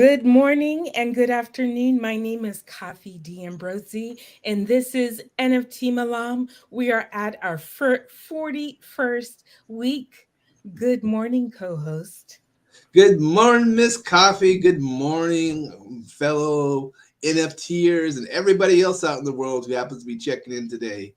Good morning and good afternoon. My name is Coffee D'Ambrosi, and this is NFT Malam. We are at our 41st week. Good morning, co host. Good morning, Miss Coffee. Good morning, fellow NFTers and everybody else out in the world who happens to be checking in today.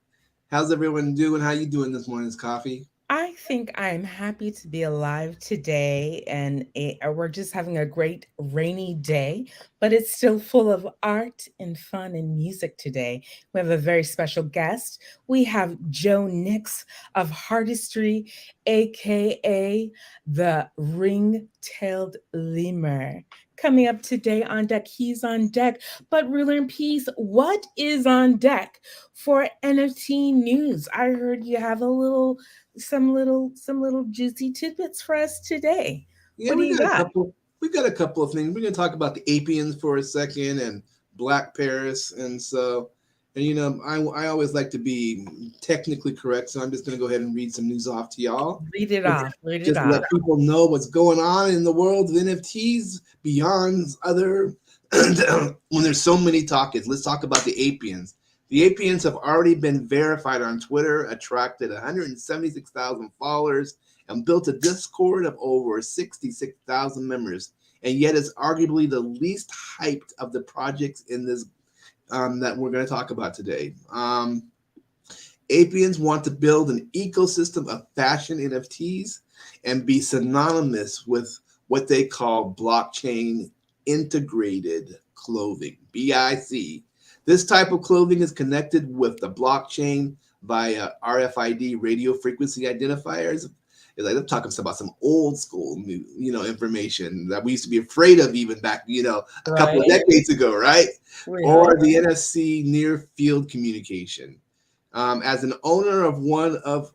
How's everyone doing? How you doing this morning, Miss Coffee? I think I'm happy to be alive today, and we're just having a great rainy day, but it's still full of art and fun and music today. We have a very special guest. We have Joe Nix of Heartistry, aka the Ring-Tailed Lemur. Coming up today on deck, he's on deck. But Ruler in Peace, what is on deck for NFT news? I heard you have some little juicy tidbits for us today. Yeah, What do we you got a got? couple. We got a couple of things. We're going to talk about the Apians for a second and Black Paris, I always like to be technically correct, so I'm just going to go ahead and read some news off to y'all. Read it off. Read it Just to off. let people know what's going on in the world of NFTs beyond other when there's so many topics. Let's talk about the Apians. The Apians have already been verified on Twitter, attracted 176,000 followers, and built a Discord of over 66,000 members. And yet, it's arguably the least hyped of the projects in this that we're going to talk about today. Apians want to build an ecosystem of fashion NFTs and be synonymous with what they call blockchain integrated clothing, BIC. This type of clothing is connected with the blockchain via RFID radio frequency identifiers. It's like they're talking about some old school, information that we used to be afraid of even back, a couple of Right? decades ago, right? Really? Or the NFC near field communication. As an owner of one of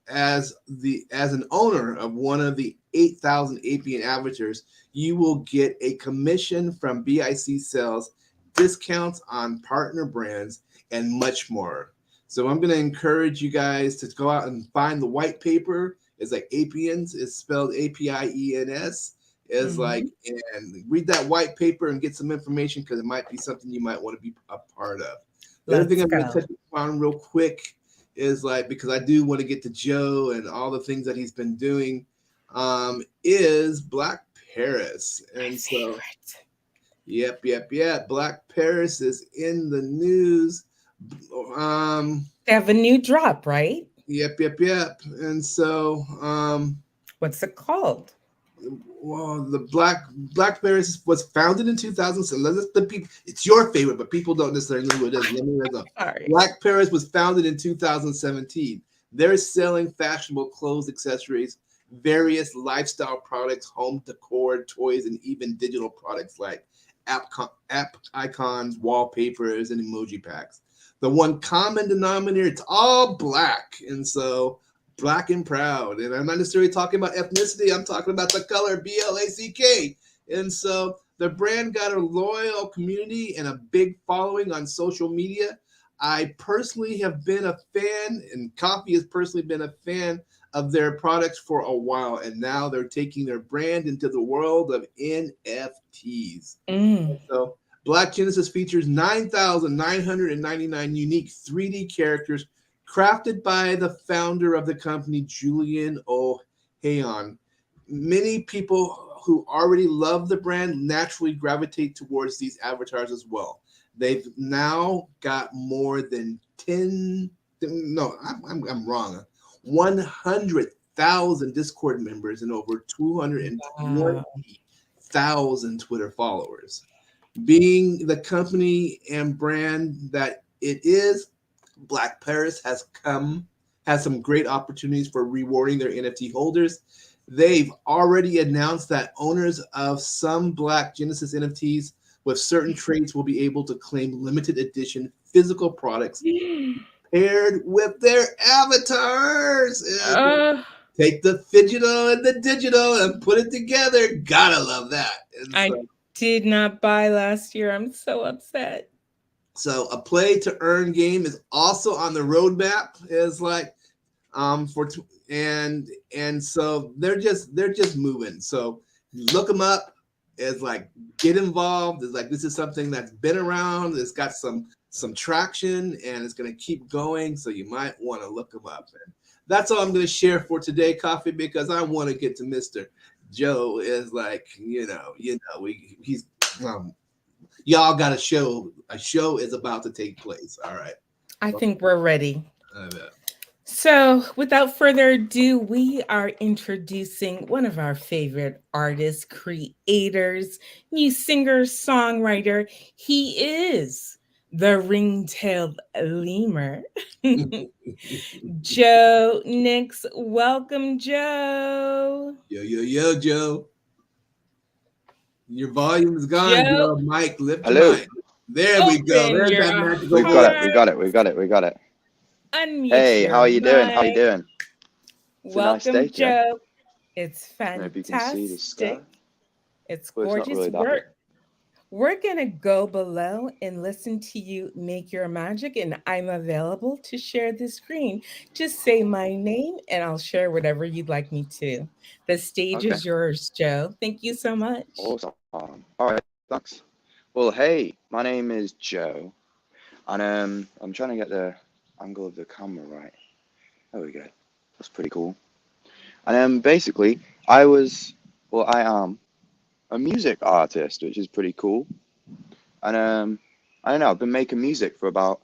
as an owner of one of the 8,000 Apian avatars, you will get a commission from BIC sales, discounts on partner brands, and much more. So I'm going to encourage you guys to go out and find the white paper. It's like Apians. It's spelled APIENS. Is like, Hmm. and read that white paper and get some information because it might be something you might want to be a part of. The other thing Let's I'm going to go. touch on real quick is like, because I do want to get to Joe and all the things that he's been doing, is Black Paris. My And so, favorite. yep. Black Paris is in the news. Um, They have a new drop, right? yep. And so, What's it called? well, the Black Paris was founded in 2007. It's your favorite, but people don't necessarily know who it is. Let me know. Sorry. Black Paris was founded in 2017. They're selling fashionable clothes, accessories, various lifestyle products, home decor, toys, and even digital products like app icons, wallpapers, and emoji packs. The one common denominator, it's all black. And so black and proud. And I'm not necessarily talking about ethnicity, I'm talking about the color BLACK. And so the brand got a loyal community and a big following on social media. I personally have been a fan, and Coffee has personally been a fan of their products for a while. And now they're taking their brand into the world of NFTs. Mm. So Black Genesis features 9,999 unique 3D characters crafted by the founder of the company, Julian O'Hayon. Many people who already love the brand naturally gravitate towards these avatars as well. They've now got more than 10, no, I'm wrong, 100,000 Discord members and over Wow. 220,000 Twitter followers. Being the company and brand that it is, Black Paris has some great opportunities for rewarding their NFT holders. They've already announced that owners of some Black Genesis NFTs with certain traits will be able to claim limited edition physical products paired with their avatars. And Uh, take the digital and the digital and put it together. Gotta love that. And I did not buy last year. I'm so upset. so a play to earn game is also on the roadmap. Is like for and so they're just moving. So look them up. is like get involved. It's like this is something that's been around. It's got some traction and it's going to keep going. So you might want to look them up. And that's all I'm going to share for today, Coffee, because I want to get to Mr. Joe. Is like he's um, y'all got a show. A show is about to take place. All right. I think we're ready. Uh, So, without further ado, we are introducing one of our favorite artists, creators, new singer, songwriter. He is the ring-tailed lemur. Joe Nix, welcome, Joe. yo, Joe. Your volume is gone, Joe, Joe. Mike, lift your Hello. mic. There we go. open There's your that magical We've got word. it. We heart, got it. We got it. We got it. unmute Hey, how your are you doing? How are you mic. doing? It's a nice day Welcome, today. Joe. It's I don't know if you can see the sky, fantastic. It's but it's not gorgeous really that big. work. We're going to go below and listen to you make your magic, and I'm available to share the screen. Just say my name, and I'll share whatever you'd like me to. The stage Okay. is yours, Joe. Thank you so much. Awesome. All right. Thanks. Well, hey, my name is Joe, and I'm trying to get the angle of the camera right. There we go. That's pretty cool. And basically, I am a music artist, which is pretty cool. And I don't know. I've been making music for about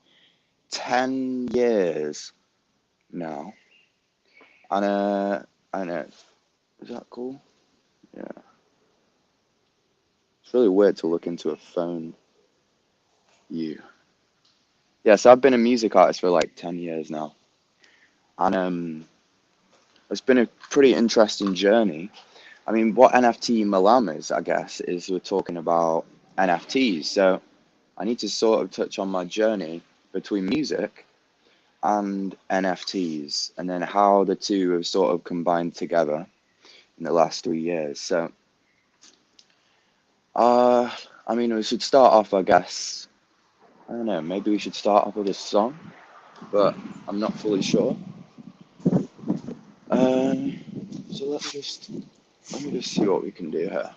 10 years now. And I know. Is that cool? Yeah. It's really weird to look into a phone view. Yeah, so I've been a music artist for like 10 years now. And it's been a pretty interesting journey. I mean, what NFT Malam is, I guess, is we're talking about NFTs. So I need to sort of touch on my journey between music and NFTs and then how the two have sort of combined together in the last 3 years. So, uh, I mean, we should start off, I guess. I don't know, maybe we should start off with a song, but I'm not fully sure. Um, so let me just see what we can do here.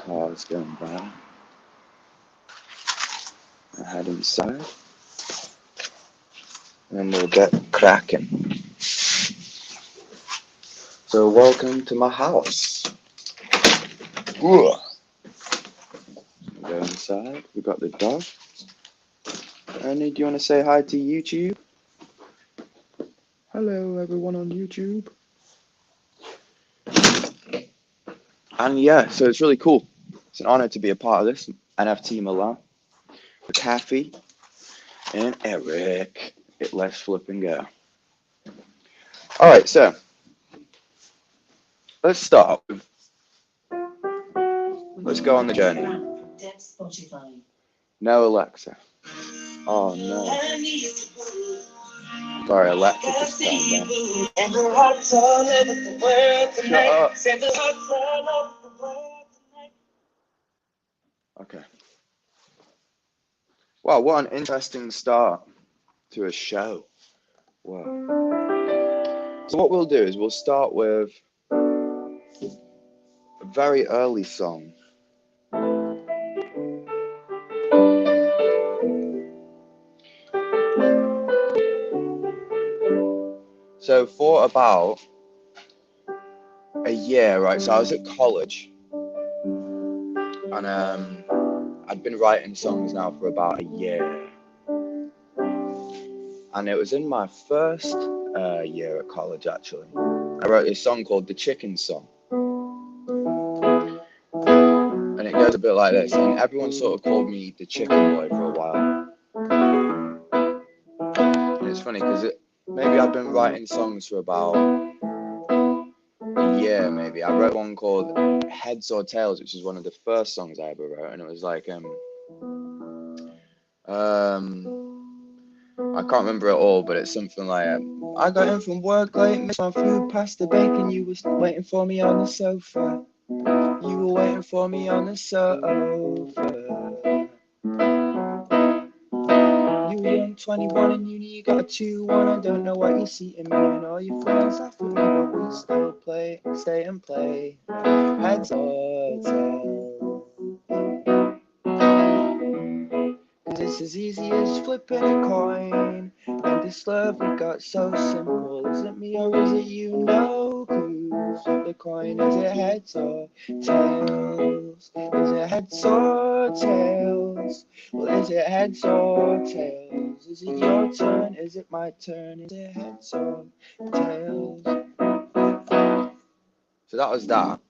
Cars going by. I head inside, and we'll get cracking. So, welcome to my house. Ooh. Go inside. We got the dog. Ernie, do you want to say hi to YouTube? Hello, everyone on YouTube. And yeah, so it's really cool. It's an honor to be a part of this NFT Milan with Kathy and Eric. Let's flip and go. All right, so let's start. Let's go on the journey. No, Alexa. Oh no. Sorry, Alexa just turned down. Shut up. Okay. Wow, what an interesting start to a show. Wow. So what we'll do is we'll start with a very early song. So for about a year, right? So I was at college, and I'd been writing songs now for about a year, and it was in my first year at college actually. I wrote this song called "The Chicken Song," and it goes a bit like this. And everyone sort of called me the Chicken Boy for a while. And it's funny because maybe I'd been writing songs for about a year, maybe. I wrote one called "Heads or Tails," which is one of the first songs I ever wrote, and it was like I can't remember it all, but it's something like I got in from work late, missed my food, past the bacon. You was waiting for me on the sofa. You were waiting for me on the sofa. You were young, 21 in uni, you got a 2-1. I don't know why you see in me, and all your friends laugh at me, but we still play, stay and play. Heads or tails. 'Cause it's as easy as flipping a coin. And this love we got so simple. Is it me or is it you? No clue. Flip the coin, is it heads or tails? Is it heads or tails? Well, is it heads or tails? Is it your turn? Is it my turn? Is it heads or tails? So that was that.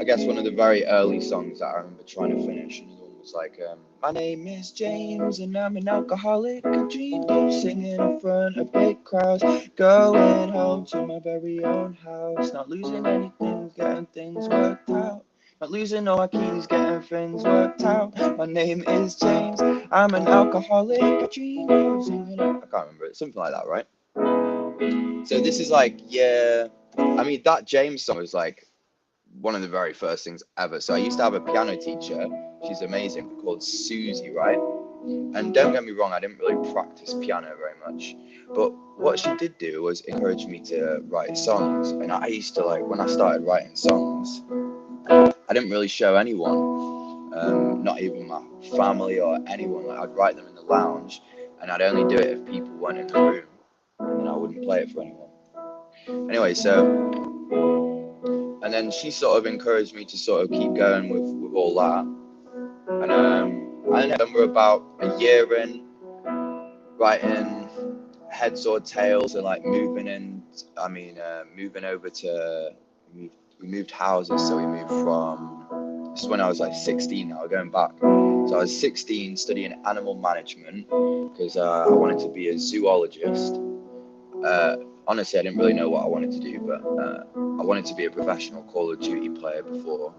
I guess one of the very early songs that I remember trying to finish. Another one was like, my name is James and I'm an alcoholic. I dreamed of singing in front of big crowds, going home to my very own house, not losing anything, getting things worked out. Not losing all my keys, getting things worked out. My name is James, I'm an alcoholic. I dreamed of singing. I can't remember it, something like that, right? So this is like, yeah. I mean, that James song was like one of the very first things ever. So I used to have a piano teacher, she's amazing, called Susie, right? And don't get me wrong, I didn't really practice piano very much. But what she did do was encourage me to write songs. And I used to, like, when I started writing songs, I didn't really show anyone, not even my family or anyone. Like, I'd write them in the lounge, and I'd only do it if people weren't in the room, and I wouldn't play it for anyone. Anyway, so and then she sort of encouraged me to sort of keep going with all that. And I don't know, when we're about a year in, writing heads or tails and like moving over to, we moved houses, so we moved from, this is when I was like 16 now, going back. So I was 16 studying animal management because I wanted to be a zoologist. Honestly, I didn't really know what I wanted to do, but I wanted to be a professional Call of Duty player before.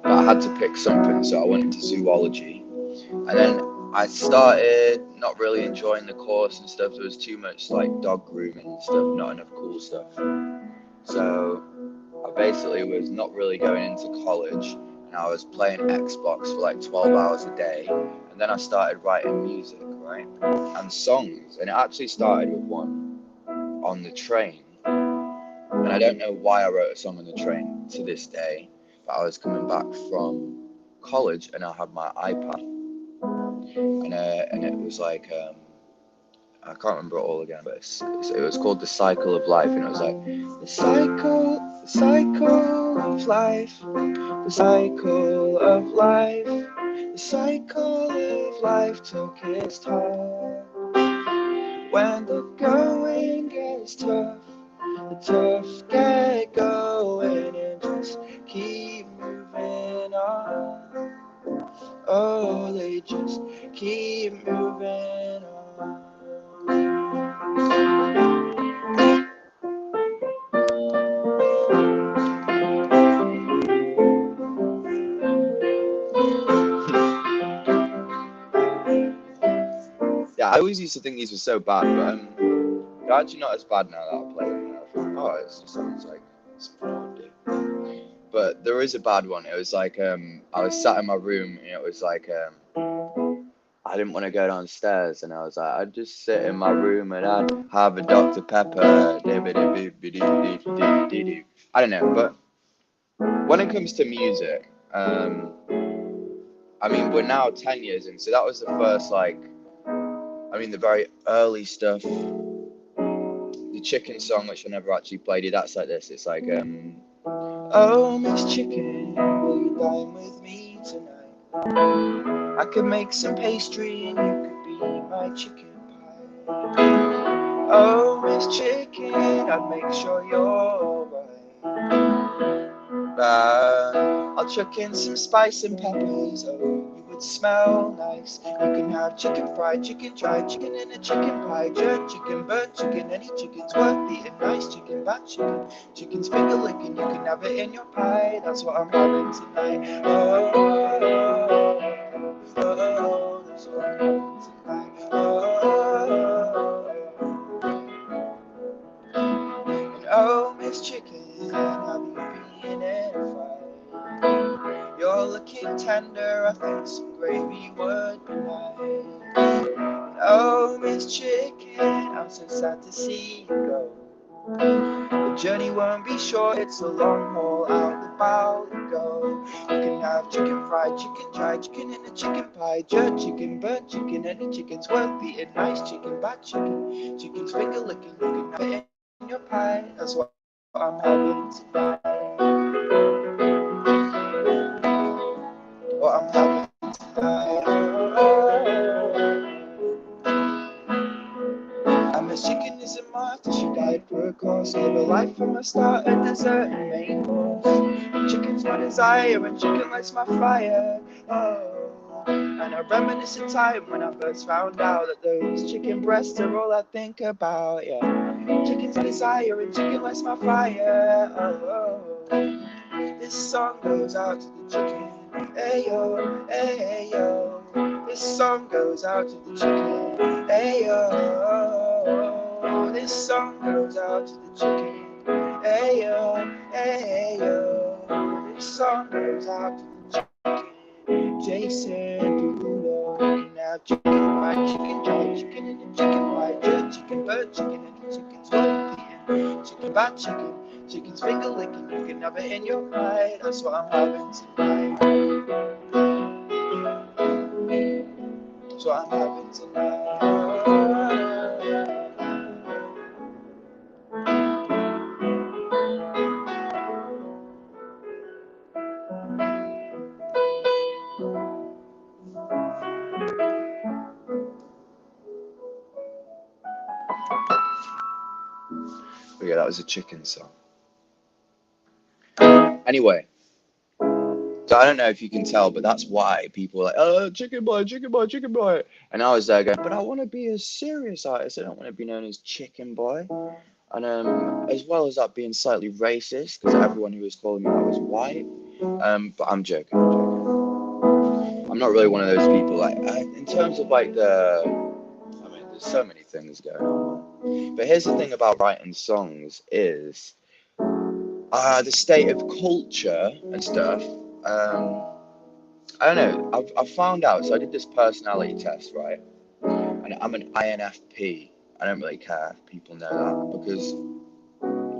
But I had to pick something, so I went into zoology. And then I started not really enjoying the course and stuff. There was too much like dog grooming and stuff, not enough cool stuff. So I basically was not really going into college, and I was playing Xbox for like 12 hours a day. And then I started writing music, right? And songs. And it actually started with one on the train. And I don't know why I wrote a song on the train to this day, but I was coming back from college and I had my iPad, and it was like, I can't remember it all again, but it was called The Cycle of Life, and it was like, the cycle of life, the cycle of life, the cycle of life took its toll. When the going gets tough, the tough get going and just keep moving on. Oh, they just keep moving on. Yeah, I always used to think these were so bad, but they're actually not as bad now that I play them. I think, oh, it just sounds like something I would do. But there is a bad one. It was like, I was sat in my room and it was like, I didn't want to go downstairs, and I was like, I'd just sit in my room and I'd have a Dr. Pepper. I don't know, but when it comes to music, I mean, we're now 10 years in, so that was the first, like, I mean, the very early stuff. The Chicken song, which I never actually played it, that's like this. It's like, oh, Miss Chicken, will you dine with me tonight? I could make some pastry and you could be my chicken pie. Oh, Miss Chicken, I'd make sure you're alright. I'll chuck in some spice and peppers. Oh, you would smell nice. You can have chicken fried, chicken dried, chicken in a chicken pie, jerk chicken, burnt chicken, any chicken's worth eating. Nice chicken, bad chicken, chicken's finger licking. You can have it in your pie. That's what I'm having tonight. Oh, oh, oh, oh, that's what I'm having tonight. And oh, Miss Chicken, have you been in a fight? Your you're looking tender, I think some gravy would be nice. Oh, Miss Chicken, I'm so sad to see you go. The journey won't be short, it's a long haul out the bow you go. You can have chicken fried, chicken dry, chicken in a chicken pie, jerk chicken, burnt chicken, any chicken's worth eating. Nice chicken, bad chicken, chicken's finger licking, you can have it in your pie. That's what I'm having tonight. What I'm having tonight. And Miss Chicken is a martyr, she died for a cause. Live a life from a start, a dessert and main course. Chicken's my desire and chicken lights my fire. Oh, and I reminisce a time when I first found out that those chicken breasts are all I think about. Yeah, chicken's my desire and chicken lights my fire. Oh, this song goes out to the chicken. Hey yo, hey yo. This song goes out to the chicken. Hey yo. This song goes out to the chicken. Hey yo, hey yo. This song goes out to the chicken. Jason Derulo. You can have chicken fried, chicken dry, chicken in a chicken pie, jerk chicken, burnt chicken, and the chicken's worth eating. Chicken bad chicken, chicken's finger licking. You can have it in your pie. That's what I'm having tonight. That's what I'm having tonight. But yeah, that was a chicken song. Anyway, so I don't know if you can tell, but that's why people are like, oh, chicken boy, chicken boy, chicken boy. And I was there going, but I want to be a serious artist. I don't want to be known as chicken boy. And as well as that being slightly racist, because everyone who was calling me that was white. But I'm joking, I'm joking. I'm not really one of those people. Like, in terms of like I mean, there's so many things going on. But here's the thing about writing songs is the state of culture and stuff. I don't know. I've found out. So I did this personality test, right? And I'm an INFP. I don't really care if people know that because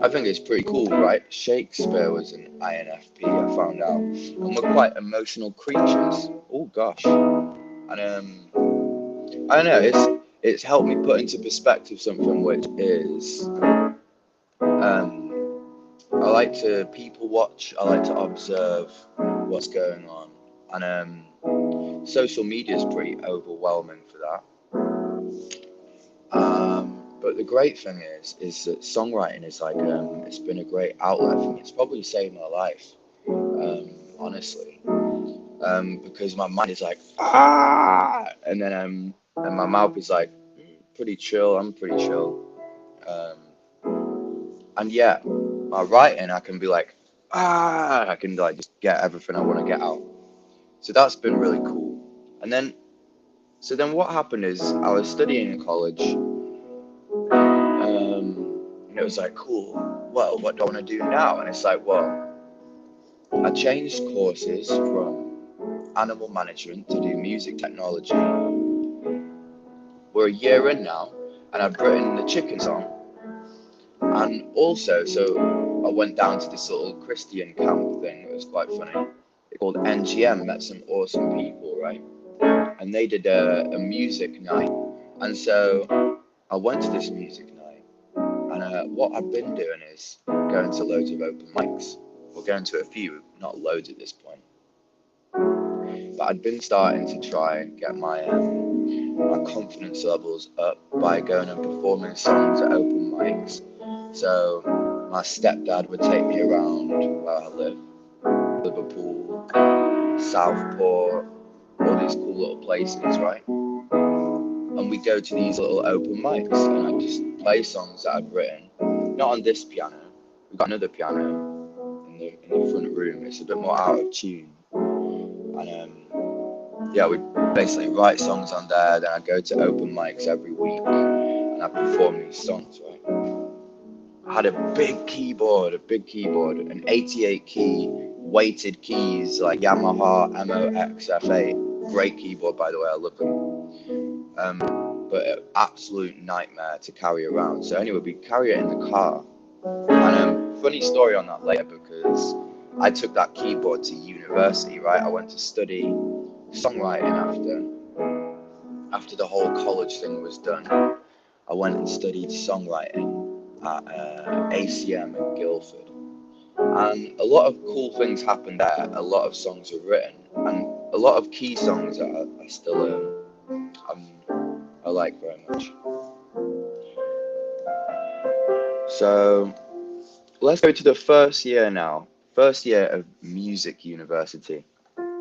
I think it's pretty cool, right? Shakespeare was an INFP. I found out, and we're quite emotional creatures. Oh gosh, and I don't know. It's helped me put into perspective something which is I like to people watch. I like to observe what's going on, and social media is pretty overwhelming for that. But the great thing is that songwriting is like it's been a great outlet for me. It's probably saved my life, honestly, because my mind is like and then and my mouth is like pretty chill. I'm pretty chill, and yeah, my writing I can be like I can like just get everything I want to get out. So that's been really cool. And then what happened is I was studying in college. And it was like, cool, well, what do I want to do now? And it's like, well, I changed courses from animal management to do music technology. We're a year in now, and I've written the chicken song. And also, so I went down to this little Christian camp thing. It was quite funny. It's called NGM, met some awesome people, right? And they did a music night. And so I went to this music night. And what I've been doing is going to loads of open mics. We're going to a few, not loads at this point. But I'd been starting to try and get my confidence levels up by going and performing songs at open mics. So my stepdad would take me around where I live, Liverpool, Southport, all these cool little places, right? And we go to these little open mics, and I just play songs that I've written. Not on this piano. We've got another piano in the front room. It's a bit more out of tune. And yeah, we basically write songs on there. Then I go to open mics every week, and I perform these songs. Right. I had a big keyboard, an 88 key weighted keys like Yamaha MOXF8. Great keyboard, by the way. I love them. But an absolute nightmare to carry around. So anyway, we carry it in the car. And funny story on that later, because I took that keyboard to university, right? I went to study songwriting after the whole college thing was done. I went and studied songwriting at ACM in Guildford. And a lot of cool things happened there. A lot of songs were written, and a lot of key songs I still I like very much. So let's go to the first year now. First year of music university.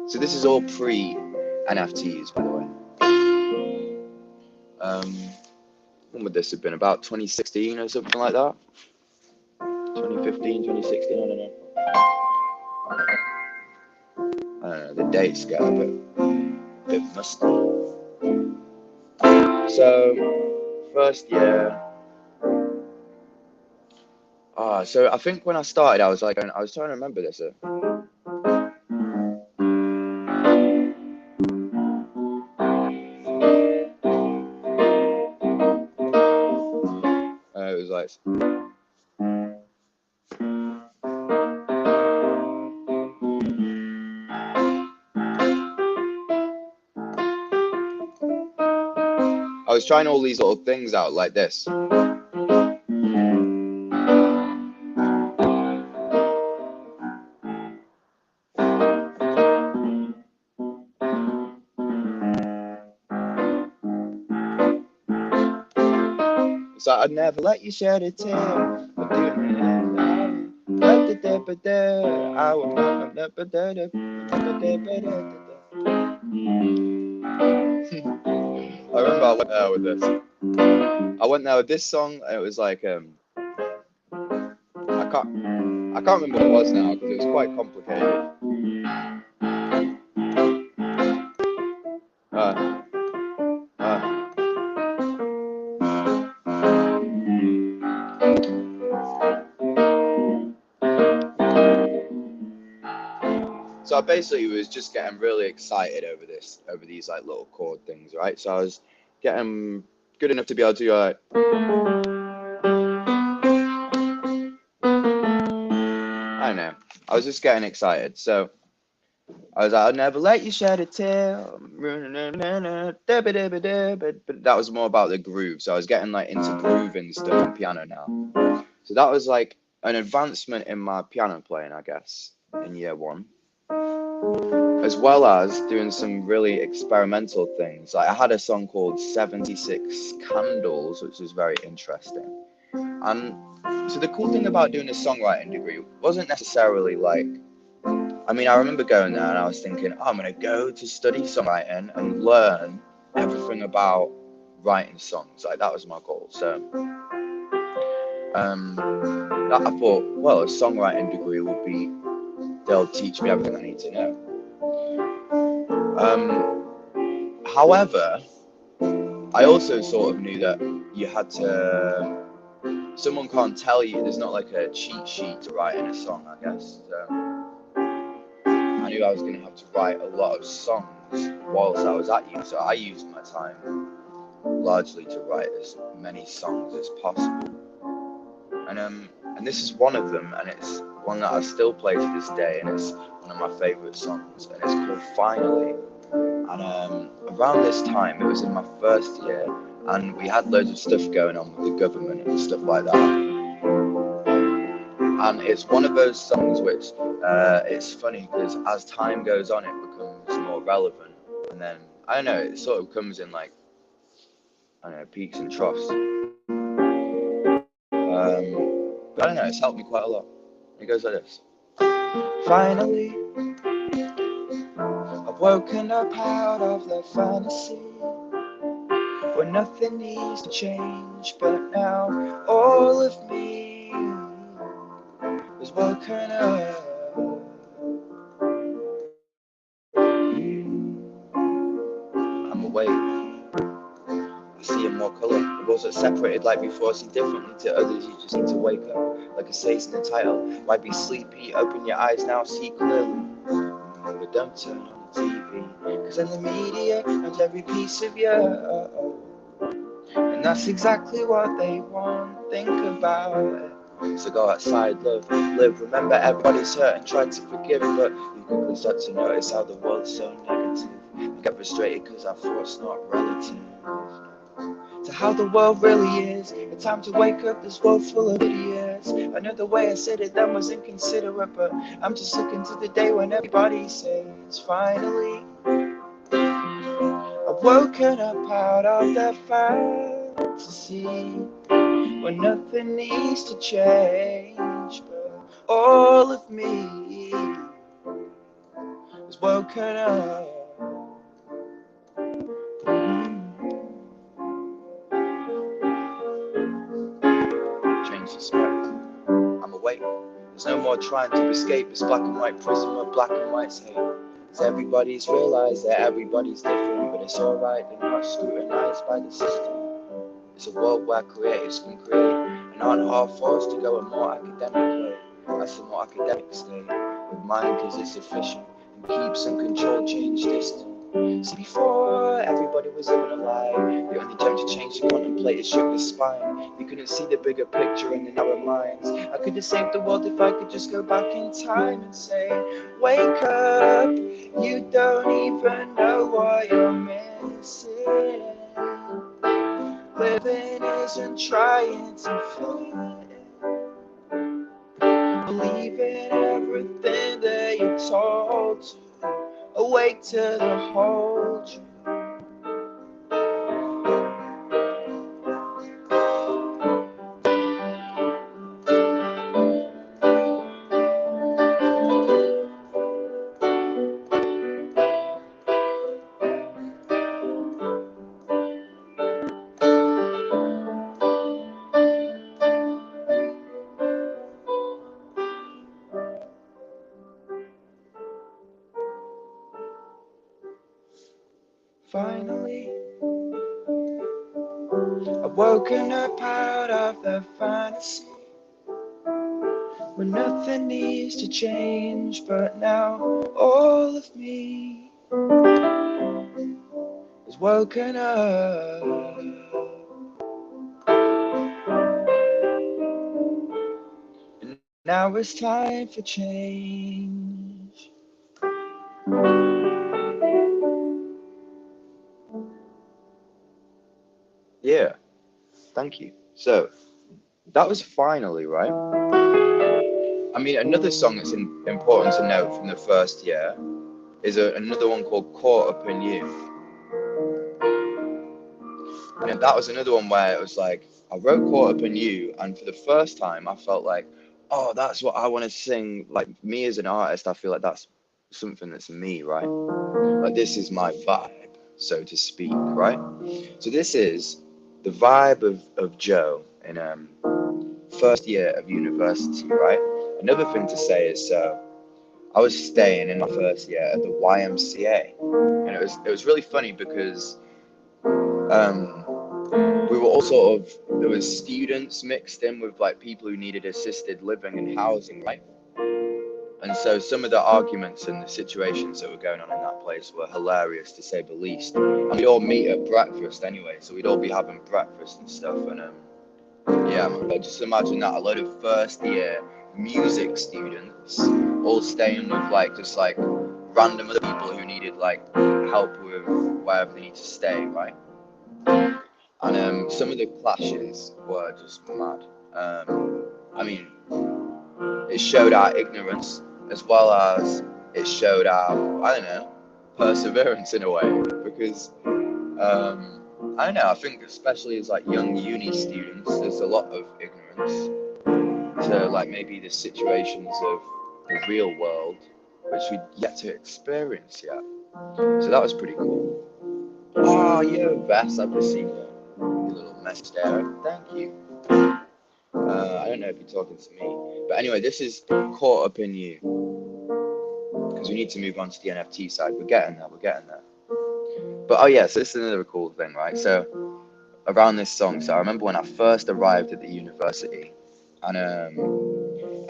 So this is all pre-NFTs, by the way. When would this have been? About 2016 or something like that? 2015, 2016, I don't know. I don't know, the dates get a bit musty. So, first year. So I think when I started, I was trying to remember this. It was like. I was trying all these little things out like this. So I'd never let you shed a tear. I'm doing it. I remember I went there with this. I went there with this song, and it was like I can't remember what it was now because it was quite complicated. So I basically was just getting really excited over these like little chord things, right? So I was getting good enough to be able to go like, I don't know. I was just getting excited. So I was like, I'll never let you shed a tear. But that was more about the groove. So I was getting like into grooving stuff on piano now. So that was like an advancement in my piano playing, I guess, in year one. As well as doing some really experimental things. Like I had a song called 76 Candles, which was very interesting. And so the cool thing about doing a songwriting degree wasn't necessarily like, I mean, I remember going there and I was thinking, oh, I'm going to go to study songwriting and learn everything about writing songs. Like that was my goal. So I thought, well, a songwriting degree would be, they'll teach me everything I need to know. However, I also sort of knew that you had to, someone can't tell you, there's not like a cheat sheet to writing a song, I guess. So I knew I was going to have to write a lot of songs whilst I was at uni. So I used my time largely to write as many songs as possible. And this is one of them, and it's one that I still play to this day, and it's one of my favourite songs, and it's called Finally. And around this time, it was in my first year, and we had loads of stuff going on with the government and stuff like that. And it's one of those songs which, it's funny because as time goes on, it becomes more relevant. And then, I don't know, it sort of comes in like, I don't know, peaks and troughs. But I don't know, it's helped me quite a lot. It goes like this. Finally, I've woken up out of the fantasy where nothing needs to change, but now all of me is woken up. I'm awake. I seeing more colour. The world's not separated like before, see differently to others, you just need to wake up. Like it says in the title, why be sleepy? Open your eyes now, see clearly. But don't turn on the TV, cause in the media knows every piece of you. And that's exactly what they want, think about it. So go outside, love, live, remember everybody's hurt and try to forgive. But you quickly start to notice how the world's so negative. You get frustrated cause our thought's not relative to how the world really is. It's time to wake up, this world full of idiots. I know the way I said it then was inconsiderate, but I'm just looking to the day when everybody says finally I've woken up out of their fantasy when nothing needs to change, but all of me is woken up. Change the script. I'm awake. There's no more trying to escape this black and white prison where black and white's hate. Cause everybody's realized that everybody's different, but it's alright, they're not scrutinized by the system. It's a world where creators can create and aren't half forced to go a more academic way. That's the more academic state of mind cause it's efficient and keeps some control change distant. See, before everybody was living a lie, the only time to change to contemplate is shook the spine. You couldn't see the bigger picture in the narrow minds. I could have saved the world if I could just go back in time and say, wake up, you don't even know what you're missing. Living isn't trying to fit in. Believe in everything that you're told to. Awake to the whole truth. Finally, I've woken up out of the fantasy when nothing needs to change, but now all of me is woken up. And now it's time for change. Yeah, thank you. So, that was finally, right? I mean, another song that's important to note from the first year is another one called Caught Up in You. And that was another one where it was like, I wrote Caught Up in You, and for the first time, I felt like, oh, that's what I want to sing. Like, me as an artist, I feel like that's something that's me, right? Like, this is my vibe, so to speak, right? So this is the vibe of Joe in first year of university, right? Another thing to say is, I was staying in my first year at the YMCA, and it was really funny because we were all sort of, there was students mixed in with like people who needed assisted living and housing, right? And so some of the arguments and the situations that were going on in that place were hilarious to say the least. And we'd all meet at breakfast anyway, so we'd all be having breakfast and stuff. And yeah, I just imagine that, a load of first year music students all staying with like just like random other people who needed like help with wherever they need to stay, right? And some of the clashes were just mad. I mean, it showed our ignorance as well as it showed our, I don't know, perseverance in a way. Because, I don't know, I think especially as like young uni students, there's a lot of ignorance to like maybe the situations of the real world, which we'd yet to experience yet. So that was pretty cool. Oh, yo, Vess, I've received your little message there. Thank you. I don't know if you're talking to me. But anyway, this is Caught Up in You. Because we need to move on to the NFT side. We're getting there. But oh, yeah, so this is another cool thing, right? So around this song. So I remember when I first arrived at the university, and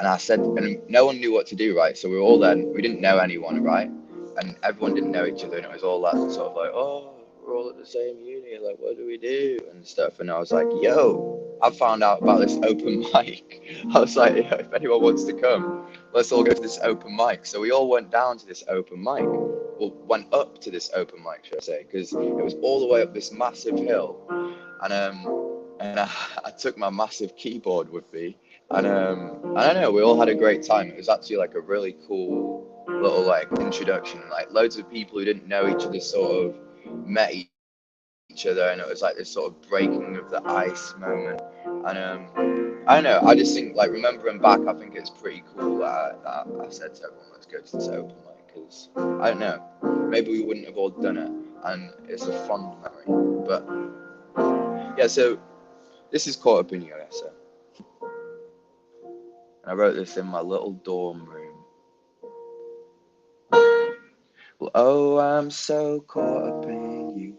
I said, and no one knew what to do, right? So we were all there, we didn't know anyone, right? And everyone didn't know each other, and it was all that sort of like, oh, we're all at the same uni, like, what do we do? And stuff. And I was like, yo, I found out about this open mic. I was like, yeah, if anyone wants to come, let's all go to this open mic. So we all went down to this open mic, or went up to this open mic, should I say, because it was all the way up this massive hill. And I took my massive keyboard with me, and I don't know, we all had a great time. It was actually like a really cool little like introduction. Like loads of people who didn't know each other sort of met each other, and it was like this sort of breaking of the ice moment. And I don't know, I just think like remembering back, I think it's pretty cool that I said to everyone, let's go to this open mic, because I don't know, maybe we wouldn't have all done it, and it's a fond memory. But yeah, so this is caught up in you, Essa. And I wrote this in my little dorm room. Well, oh, I'm so caught up in you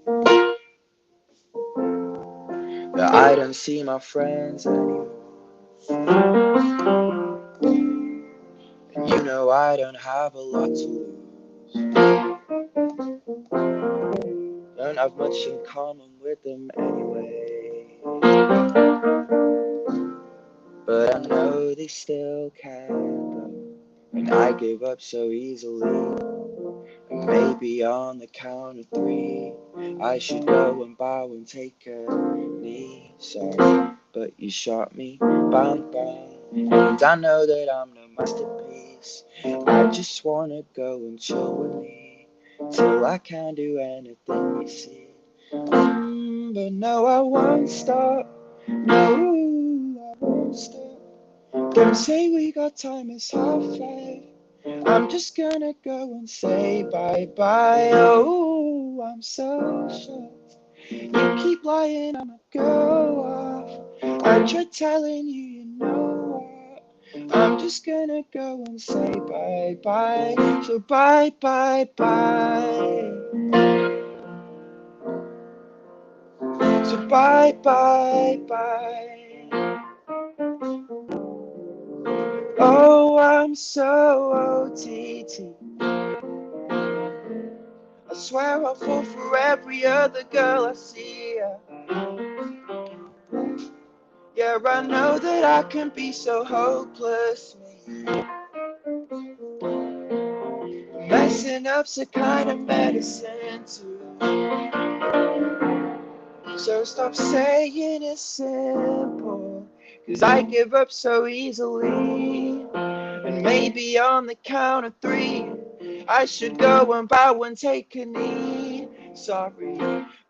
that I don't see my friends anymore. And you know I don't have a lot to lose. Don't have much in common with them anyway. But I know they still care, though. And I give up so easily. And maybe on the count of three, I should go and bow and take a knee. Sorry, but you shot me, bang bang. And I know that I'm no masterpiece. I just wanna go and chill with me till I can't do anything you see. But no, I won't stop. No, I won't stop. Don't say we got time, it's 5:30. I'm just gonna go and say bye bye. Oh, I'm so shocked. You keep lying, I'ma go off. I tried telling you, you know what? I'm just gonna go and say bye bye. So bye bye bye. So bye bye bye. Oh, I'm so OTT. I swear I'll fall for every other girl I see. Yeah, I know that I can be so hopeless. Messing up's a kind of medicine too. So stop saying it's simple, 'cause I give up so easily. And maybe on the count of three, I should go and bow and take a knee. Sorry,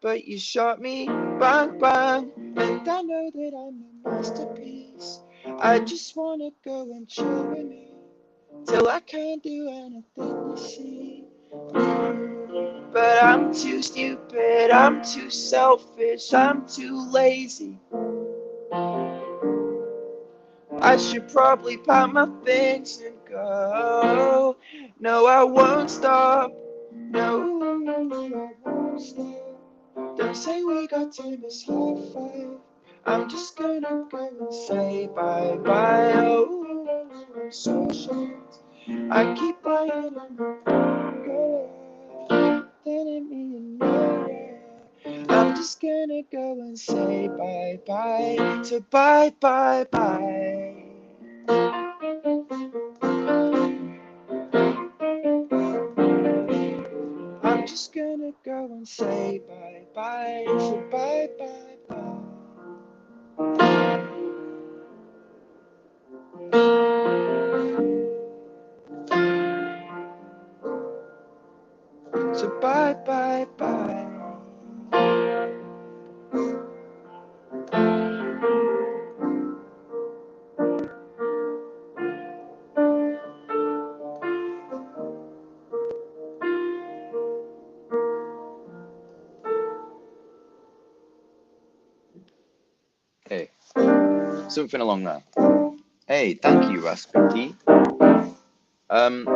but you shot me, bang bang. And I know that I'm a masterpiece. I just wanna go and chill with me till I can't do anything you see. But I'm too stupid, I'm too selfish, I'm too lazy. I should probably pack my things and go. No, I won't stop. No, I won't stop. Don't say we got time, it's 5:30. I'm just gonna go and say bye bye. Oh, I'm so shocked. I keep buying on my go. Telling me you know it. I'm just gonna go and say bye bye. So bye bye bye. I'm just gonna go and say bye bye. So bye bye bye. So bye bye bye. Hey, something along there. Hey, thank you, Rasputin. Um,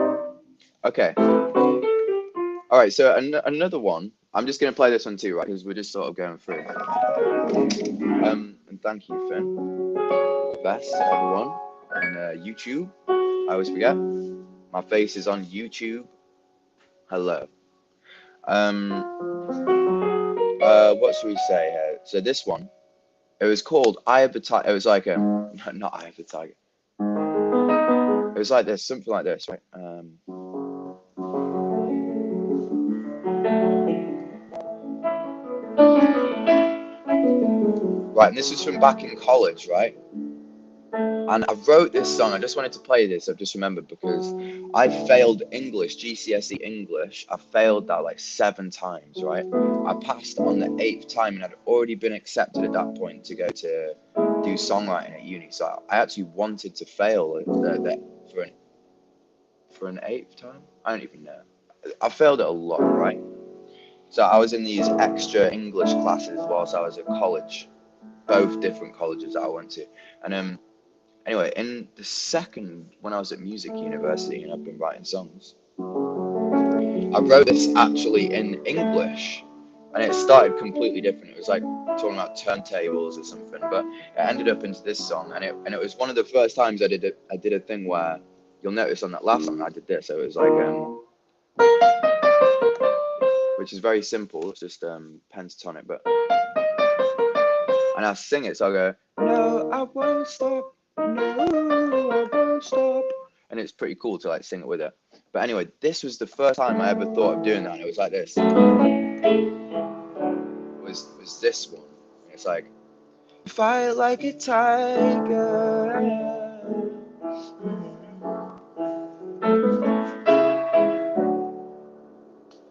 okay. All right, so another one. I'm just gonna play this one too, right? Because we're just sort of going through. And thank you, Finn. Best to everyone on YouTube. I always forget. My face is on YouTube. Hello. What should we say here? So this one, it was called Eye of the Tiger. It was like a, not Eye of the Tiger. It was like this, something like this, right? Right, and this was from back in college, right? And I wrote this song. I just wanted to play this. I've just remembered because I failed English, GCSE English. I failed that like 7 times, right? I passed on the 8th time and I'd already been accepted at that point to go to do songwriting at uni. So I actually wanted to fail for an 8th time. I don't even know. I failed it a lot, right? So I was in these extra English classes whilst I was at college, both different colleges that I went to, and anyway, in the second, when I was at music university and I've been writing songs, I wrote this actually in English and it started completely different. It was like talking about turntables or something, but it ended up into this song and it was one of the first times I did a thing where you'll notice on that last song I did this. So it was like, which is very simple, it's just pentatonic, but, and I sing it, so I go, no, I won't stop, no, I won't stop. And it's pretty cool to like sing it with it. But anyway, this was the first time I ever thought of doing that. And it was like this. Was this one? It's like, fight like a tiger.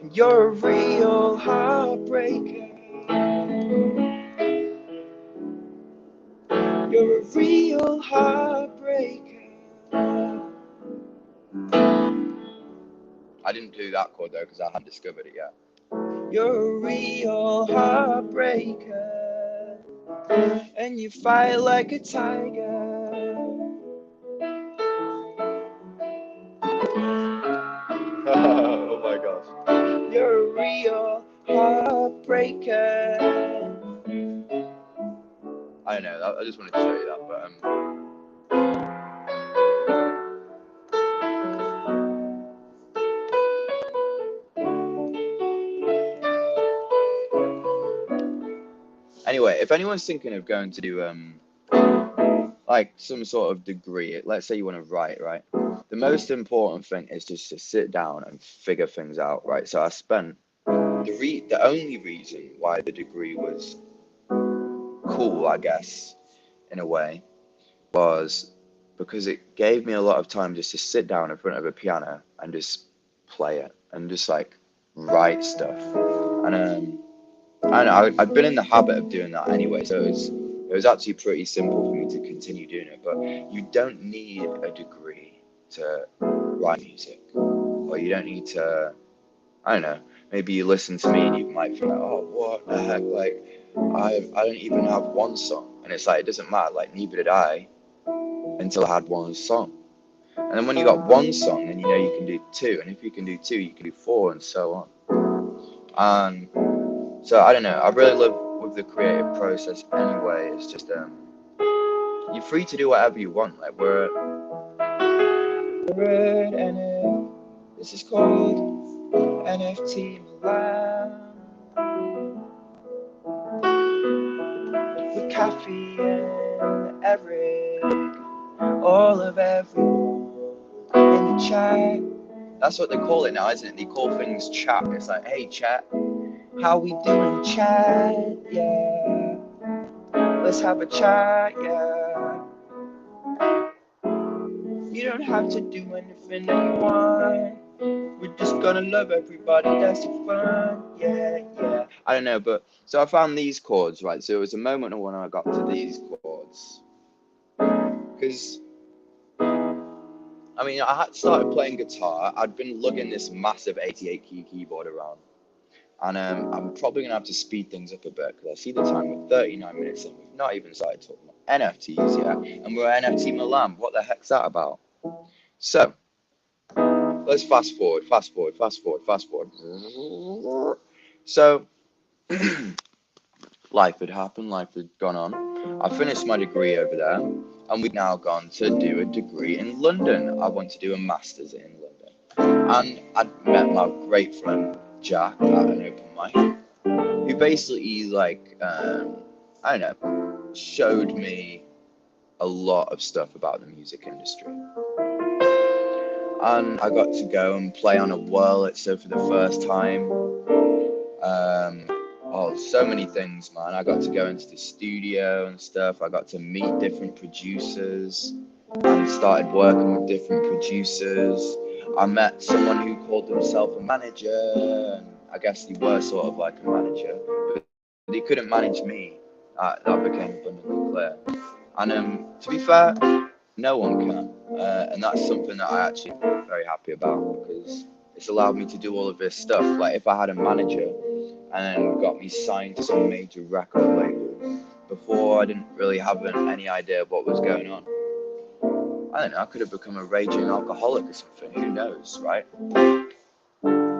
And you're a real heartbreaker. You're a real heartbreaker. I didn't do that chord though because I hadn't discovered it yet. You're a real heartbreaker, and you fight like a tiger. Oh my gosh. You're a real heartbreaker. I don't know, I just wanted to show you that, but anyway, if anyone's thinking of going to do like some sort of degree, let's say you want to write, right? The most important thing is just to sit down and figure things out, right? So I spent the only reason why the degree was cool, I guess, in a way, was because it gave me a lot of time just to sit down in front of a piano and just play it and just like write stuff. And I don't know, I'd been in the habit of doing that anyway, so it was actually pretty simple for me to continue doing it. But you don't need a degree to write music, or you don't need to, I don't know, maybe you listen to me and you might feel like, oh, what the heck, like, I don't even have one song. And it's like, it doesn't matter, like, neither did I until I had one song. And then when you got one song, then you know you can do 2. And if you can do 2, you can do 4 and so on. And so, I don't know, I really love with the creative process anyway. It's just, you're free to do whatever you want. Like, we're at NF, this is called NFT Malam. With Kathy and Eric, all of everyone in the chat. That's what they call it now, isn't it? They call things chat. It's like, hey, chat, how we doing, chat? Yeah, let's have a chat, yeah. You don't have to do anything that you want. We're just gonna love everybody, that's the fun, yeah, yeah. I don't know, but so I found these chords, right? So it was a moment when I got to these chords. Because, I mean, I had started playing guitar. I'd been lugging this massive 88 key keyboard around. And I'm probably going to have to speed things up a bit because I see the time with 39 minutes and we've not even started talking about NFTs yet. And we're NFT Malam. What the heck's that about? So, let's fast forward. So, life had happened, life had gone on. I finished my degree over there, and we've now gone to do a degree in London. I want to do a master's in London. And I'd met my great friend Jack at an open mic, who basically, like, I don't know, showed me a lot of stuff about the music industry. And I got to go and play on a Wurlitzer for the first time. Oh, so many things, man. I got to go into the studio and stuff. I got to meet different producers and started working with different producers. I met someone who called himself a manager, and I guess he was sort of like a manager, but he couldn't manage me. That became abundantly clear. And to be fair, no one can, and that's something that I actually am very happy about because it's allowed me to do all of this stuff. Like if I had a manager and then got me signed to some major record label before I didn't really have any idea of what was going on. I don't know, I could have become a raging alcoholic or something, who knows, right?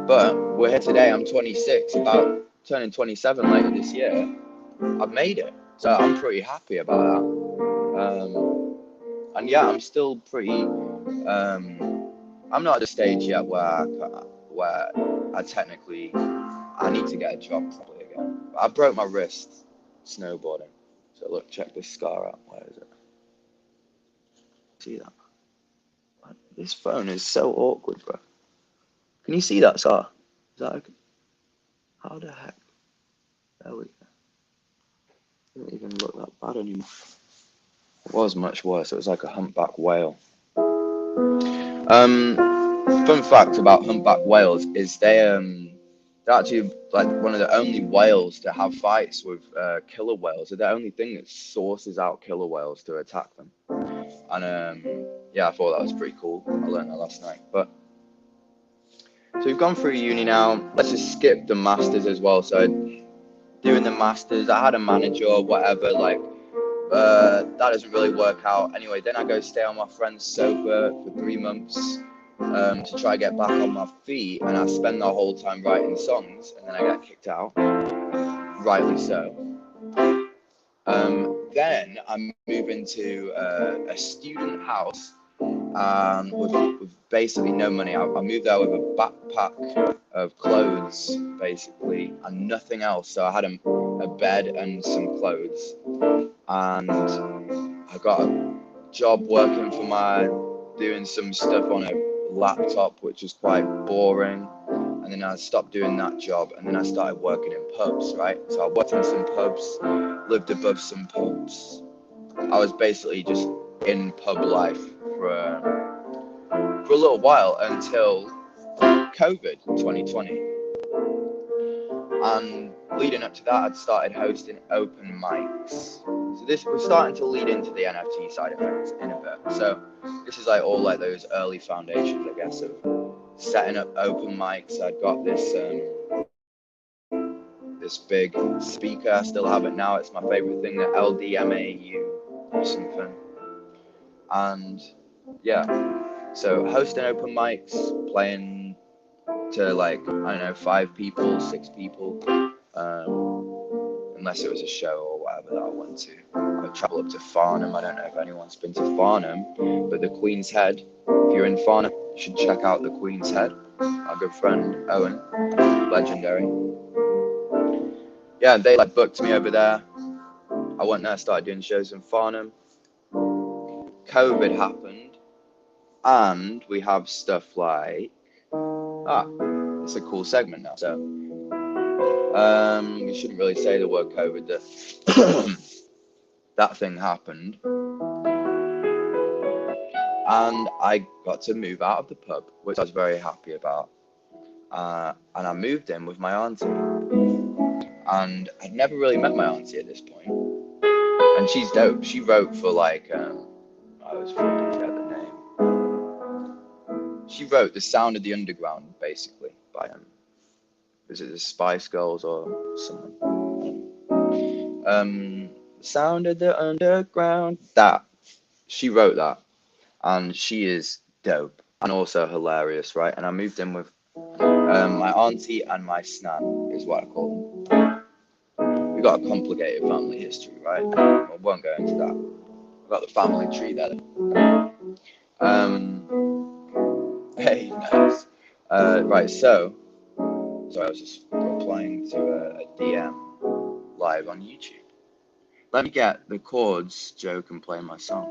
But we're here today, I'm 26, about turning 27 later this year. I've made it, so I'm pretty happy about that. And yeah, I'm still pretty, I'm not at the stage yet where I technically, I need to get a job probably again. I broke my wrist snowboarding. So look, check this scar out. Where is it? See that? This phone is so awkward, bro. Can you see that scar? Is that okay? How the heck? There we go. It doesn't even look that bad anymore. It was much worse. It was like a humpback whale. Fun fact about humpback whales is they're actually like one of the only whales to have fights with killer whales. They're the only thing that sources out killer whales to attack them. And yeah, I thought that was pretty cool. I learned that last night. But so we've gone through uni now. Let's just skip the masters as well. So doing the masters, I had a manager or whatever. Like that doesn't really work out. Anyway, then I go stay on my friend's sofa for 3 months to try get back on my feet, and I spend the whole time writing songs, and then I get kicked out. Rightly so. Then I move into a student house with basically no money. I moved there with a backpack of clothes, basically, and nothing else. So I had a bed and some clothes, and I got a job working doing some stuff on a laptop, which was quite boring. And then I stopped doing that job, and then I started working in pubs, right? So I worked in some pubs, lived above some pubs. I was basically just in pub life for a little while until COVID 2020. And leading up to that, I'd started hosting open mics. So this we're starting to lead into the NFT side of things in a bit. So this is like all like those early foundations, I guess, of setting up open mics. I'd got this big speaker. I still have it now. It's my favorite thing, the LDMAU or something. And yeah, so hosting open mics, playing to like, I don't know, 5 people, 6 people, unless it was a show or whatever that I went to. I would travel up to Farnham. I don't know if anyone's been to Farnham, but the Queen's Head, if you're in Farnham, you should check out the Queen's Head. Our good friend Owen, legendary. Yeah, they like booked me over there. I went there, started doing shows in Farnham. COVID happened, and we have stuff like it's a cool segment now. So we shouldn't really say the word COVID. That thing happened, and I got to move out of the pub, which I was very happy about. And I moved in with my auntie, and I'd never really met my auntie at this point. And she's dope. She wrote for like I always forget the name. She wrote "The Sound of the Underground" basically by is it the Spice Girls or something? Sound of the Underground. That she wrote that, and she is dope and also hilarious, right? And I moved in with my auntie and my snan is what I call them. we got a complicated family history, right? I won't go into that. We've got the family tree there. Hey, nice. Right, so I was just replying to a DM live on YouTube. Let me get the chords, Joe can play my song.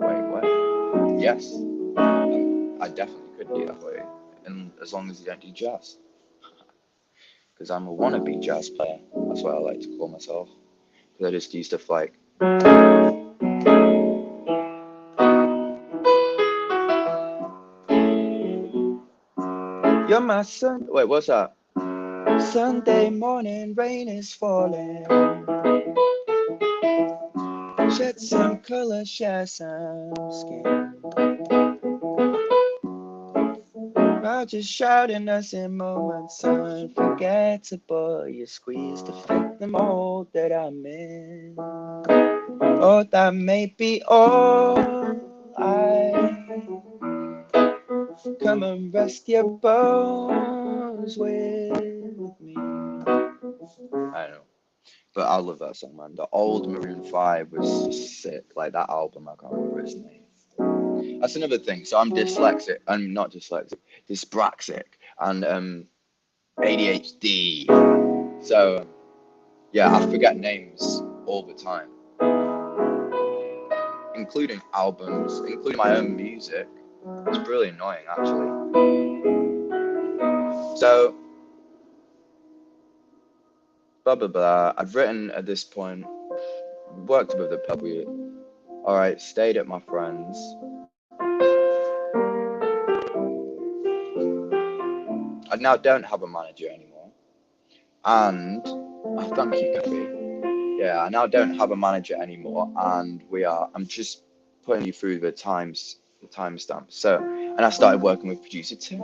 Wait, what? Yes, I definitely could do that for you, and as long as you don't do jazz, because I'm a wannabe jazz player. That's what I like to call myself. Because I just do stuff like. You're my son. Wait, what's that? Sunday morning, rain is falling. Shed some color, share some skin. Just shouting us in moments unforgettable. You squeeze to fit the mold that I'm in. Oh, that may be all I. Come and rest your bones with me. I know. But I love that song, man. The old Maroon 5 was just sick. Like that album, I can't remember its name. That's another thing. So I'm dyslexic. I'm not dyslexic, dyspraxic, and ADHD. So yeah, I forget names all the time, including albums, including my own music. It's really annoying, actually. So blah blah blah. I've written at this point, worked with the public. All right, stayed at my friends. I now don't have a manager anymore. And oh, thank you, Kathy. Yeah, I now don't have a manager anymore, and I'm just putting you through the timestamps. So, and I started working with producer Tim,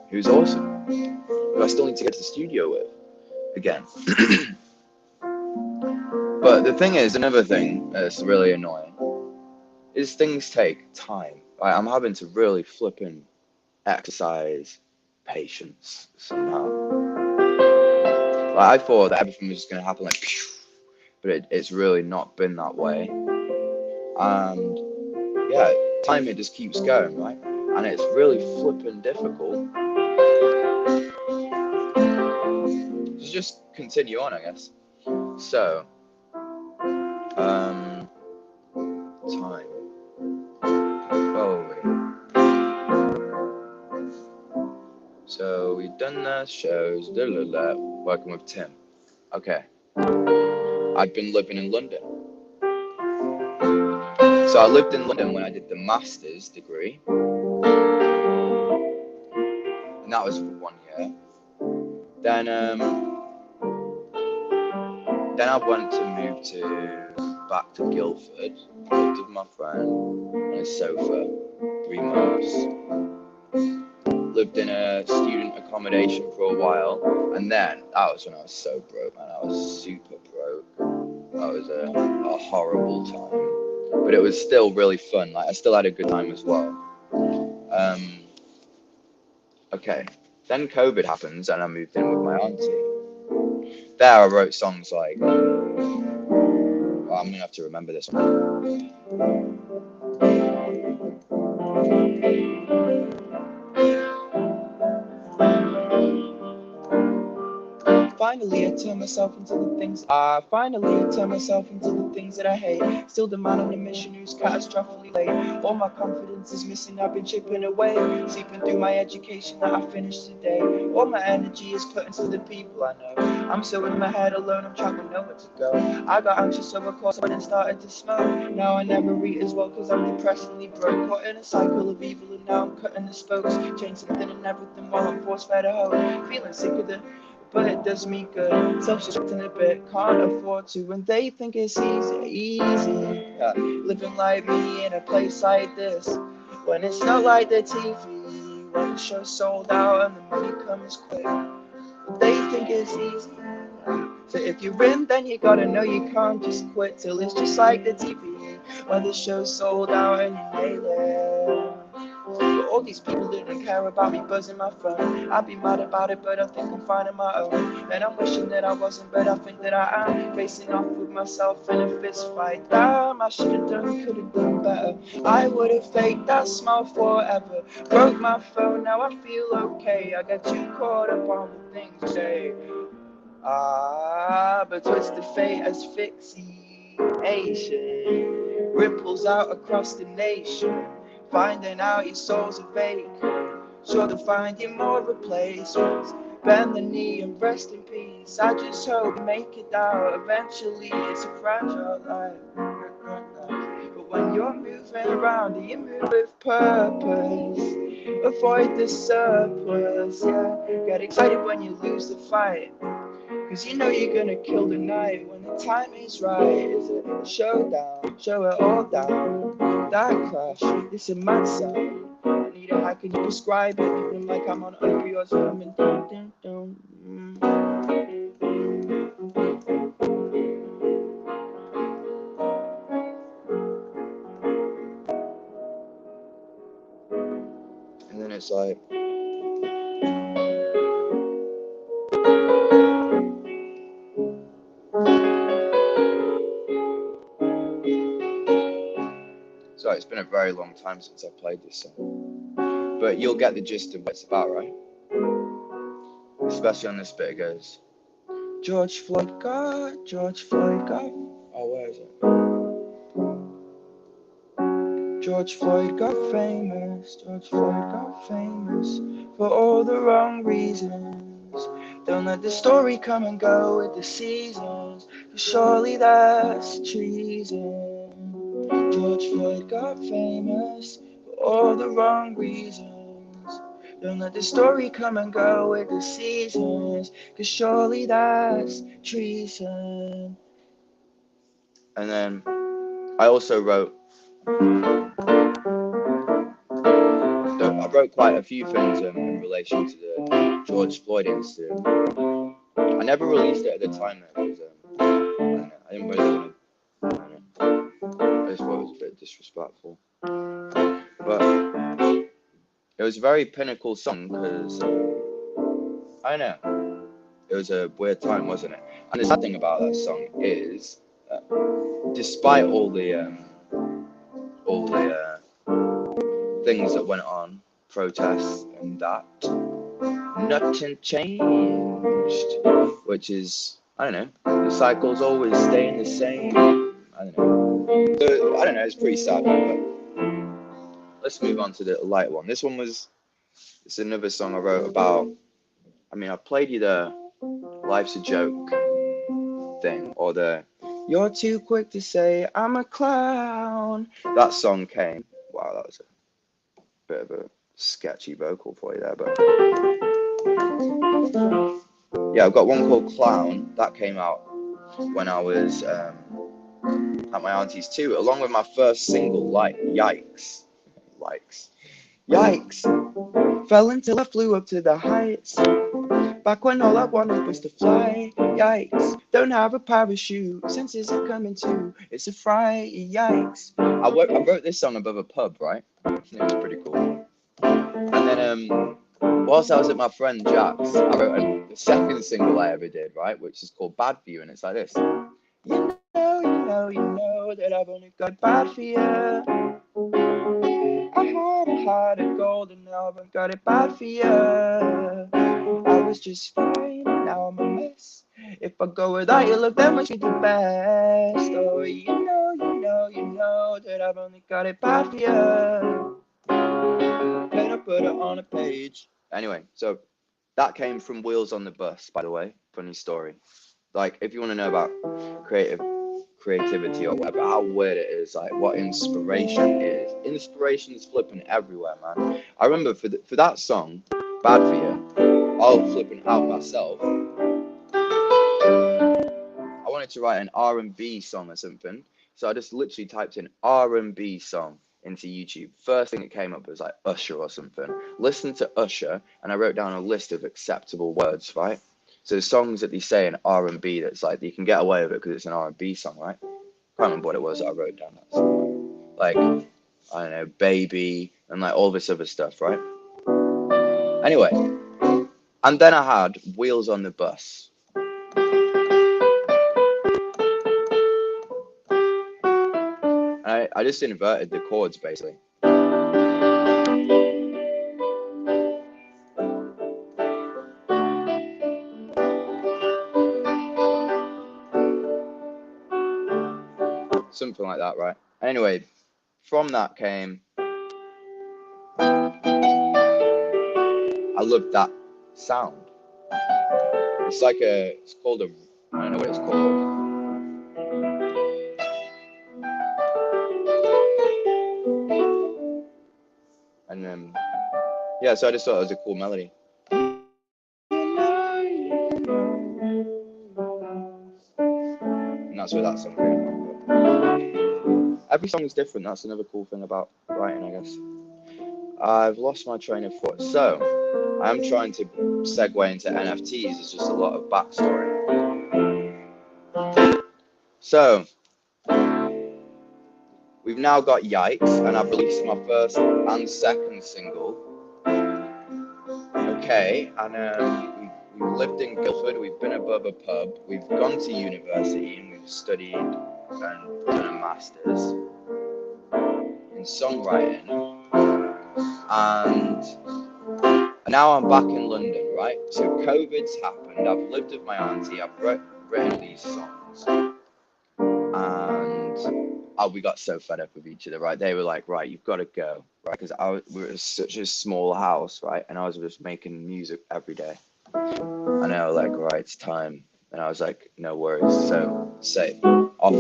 who's awesome, who I still need to get to the studio with again. But the thing is, another thing that's really annoying is things take time. Like, I'm having to really flipping exercise patience somehow. Like, I thought that everything was just gonna happen like, but it's really not been that way. And yeah, time it just keeps going, right? And it's really flipping difficult. Just continue on, I guess. So, time. Oh, so we've done the shows, working with Tim. Okay. I'd been living in London. So I lived in London when I did the master's degree. And that was for 1 year. Then I went to move back to Guildford. Lived with my friend on a sofa, 3 months. Lived in a student accommodation for a while, and then that was when I was so broke, man. I was super broke. That was a horrible time, but it was still really fun. Like I still had a good time as well. Okay, then COVID happens, and I moved in with my auntie. There, I wrote songs like. Well, I'm gonna have to remember this one. Finally, I turn myself into the things I hate. Still the man on a mission who's catastrophically late. All my confidence is missing, I've been chipping away. Sleeping through my education that I finished today. All my energy is put into the people I know. I'm so in my head alone, I'm trying to know where to go. I got anxious over course and started to smoke. Now I never eat as well cause I'm depressingly broke. Caught in a cycle of evil and now I'm cutting the spokes. Change something and everything while I'm force fed at home. Feeling sick of the but it does me good. Self-destructing a bit, can't afford to. When they think it's easy, yeah. Living like me in a place like this. When it's not like the TV, when the show's sold out and the money comes quick. They think it's easy. So if you're in, then you gotta know you can't just quit till it's just like the TV. When the show's sold out and you nail it. But all these people didn't care about me buzzing my phone. I'd be mad about it, but I think I'm finding my own. And I'm wishing that I wasn't, but I think that I am. Facing off with myself in a fist fight. Damn, I should have done, could have done better. I would have faked that smile forever. Broke my phone, now I feel okay. I got too caught up on the things you say. But twisted fate asphyxiation ripples out across the nation. Finding out your soul's a fake, sure to find you more replacements. Bend the knee and rest in peace. I just hope you make it out eventually. It's a fragile life. But when you're moving around, you move with purpose. Avoid the surplus, yeah. Get excited when you lose the fight. Cause you know you're gonna kill the night when the time is right. It's a showdown, show it all down. That crash, it's a mad sound. I need a hack, can you prescribe it? Feeling like I'm on opioids, coming down. And then it's like, sorry, it's been a very long time since I played this song. But you'll get the gist of what it's about, right? Especially on this bit, it goes, George Floyd got. Oh, where is it? George Floyd got famous for all the wrong reasons. Don't let the story come and go with the seasons, 'cause surely that's treason. George Floyd got famous for all the wrong reasons. Don't let the story come and go with the seasons, 'cause surely that's treason. And then I also wrote quite a few things in relation to the George Floyd incident. I never released it at the time though, because I didn't really want to. I just thought it was a bit disrespectful. But it was a very pinnacle song because I don't know, it was a weird time, wasn't it? And the sad thing about that song is, despite all the things that went on, protests and that, nothing changed, which is, I don't know, the cycle's always staying the same. I don't know, it's pretty sad, but let's move on to the light one. It's another song I wrote about, I played you the Life's a Joke thing, or the You're Too Quick to Say I'm a Clown. That song came, wow, that was a bit of a sketchy vocal for you there, but yeah, I've got one called Clown that came out when I was at my auntie's too, along with my first single, Yikes. Fell until I flew up to the heights. Back when all I wanted was to fly. Yikes. Don't have a parachute. Senses are coming too. It's a fright. Yikes. I wrote this song above a pub, right? It was pretty cool. And then whilst I was at my friend Jack's, I wrote the second single I ever did, right, which is called Bad For You, and it's like this. You know that I've only got bad for you. I had a heart of gold and now I've got it bad for you. I was just fine and now I'm a mess. If I go without your love, then must be the best. Oh, you know that I've only got it bad for you. Can I put it on a page? Anyway, so that came from Wheels on the Bus, by the way. Funny story. Like, if you want to know about creativity or whatever, how weird it is, like what inspiration is. Inspiration is flipping everywhere, man. I remember for that song, Bad For You, I was flipping out myself. I wanted to write an R&B song or something, so I just literally typed in R&B song into YouTube. First thing that came up was like Usher or something. Listened to Usher, and I wrote down a list of acceptable words, right? So songs that they say in R&B that's like you can get away with it because it's an R&B song, right? I can't remember what it was that I wrote down. That song. Like I don't know, Baby, and like all this other stuff, right? Anyway, and then I had Wheels on the Bus. I just inverted the chords basically. Something like that, right? Anyway, from that came, I loved that sound. It's called a, I don't know what it's called. And yeah, so I just thought it was a cool melody. And that's where that song came from. Every song is different. That's another cool thing about writing, I guess. I've lost my train of thought. So, I am trying to segue into NFTs. It's just a lot of backstory. So, we've now got Yikes, and I've released my first and second single. Okay, and we've lived in Guildford, we've been above a pub, we've gone to university, and we've studied and done a master's in songwriting. And now I'm back in London, right? So COVID's happened, I've lived with my auntie, I've written these songs, and we got so fed up with each other, right? They were like, right, you've got to go, right? Because we were in such a small house, right? And I was just making music every day. And they were like, right, it's time. And I was like, no worries. So safe. Off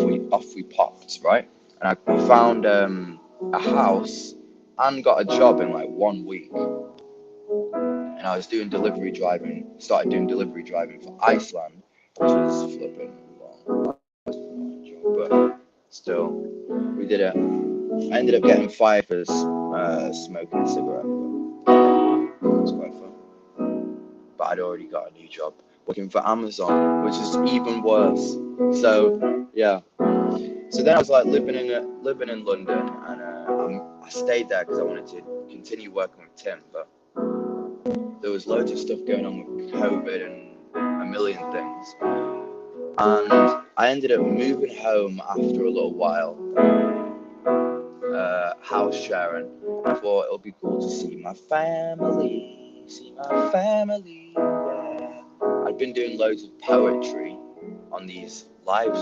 we popped, right? And I found a house and got a job in like 1 week. And I was started doing delivery driving for Iceland, which was flipping long. But still, we did it. I ended up getting fired for smoking a cigarette. It was quite fun. But I'd already got a new job working for Amazon, which is even worse. So yeah. So then I was like living in London, and I stayed there because I wanted to continue working with Tim, but there was loads of stuff going on with COVID and a million things. And I ended up moving home after a little while, house sharing. I thought it would be cool to see my family, yeah. I'd been doing loads of poetry on these live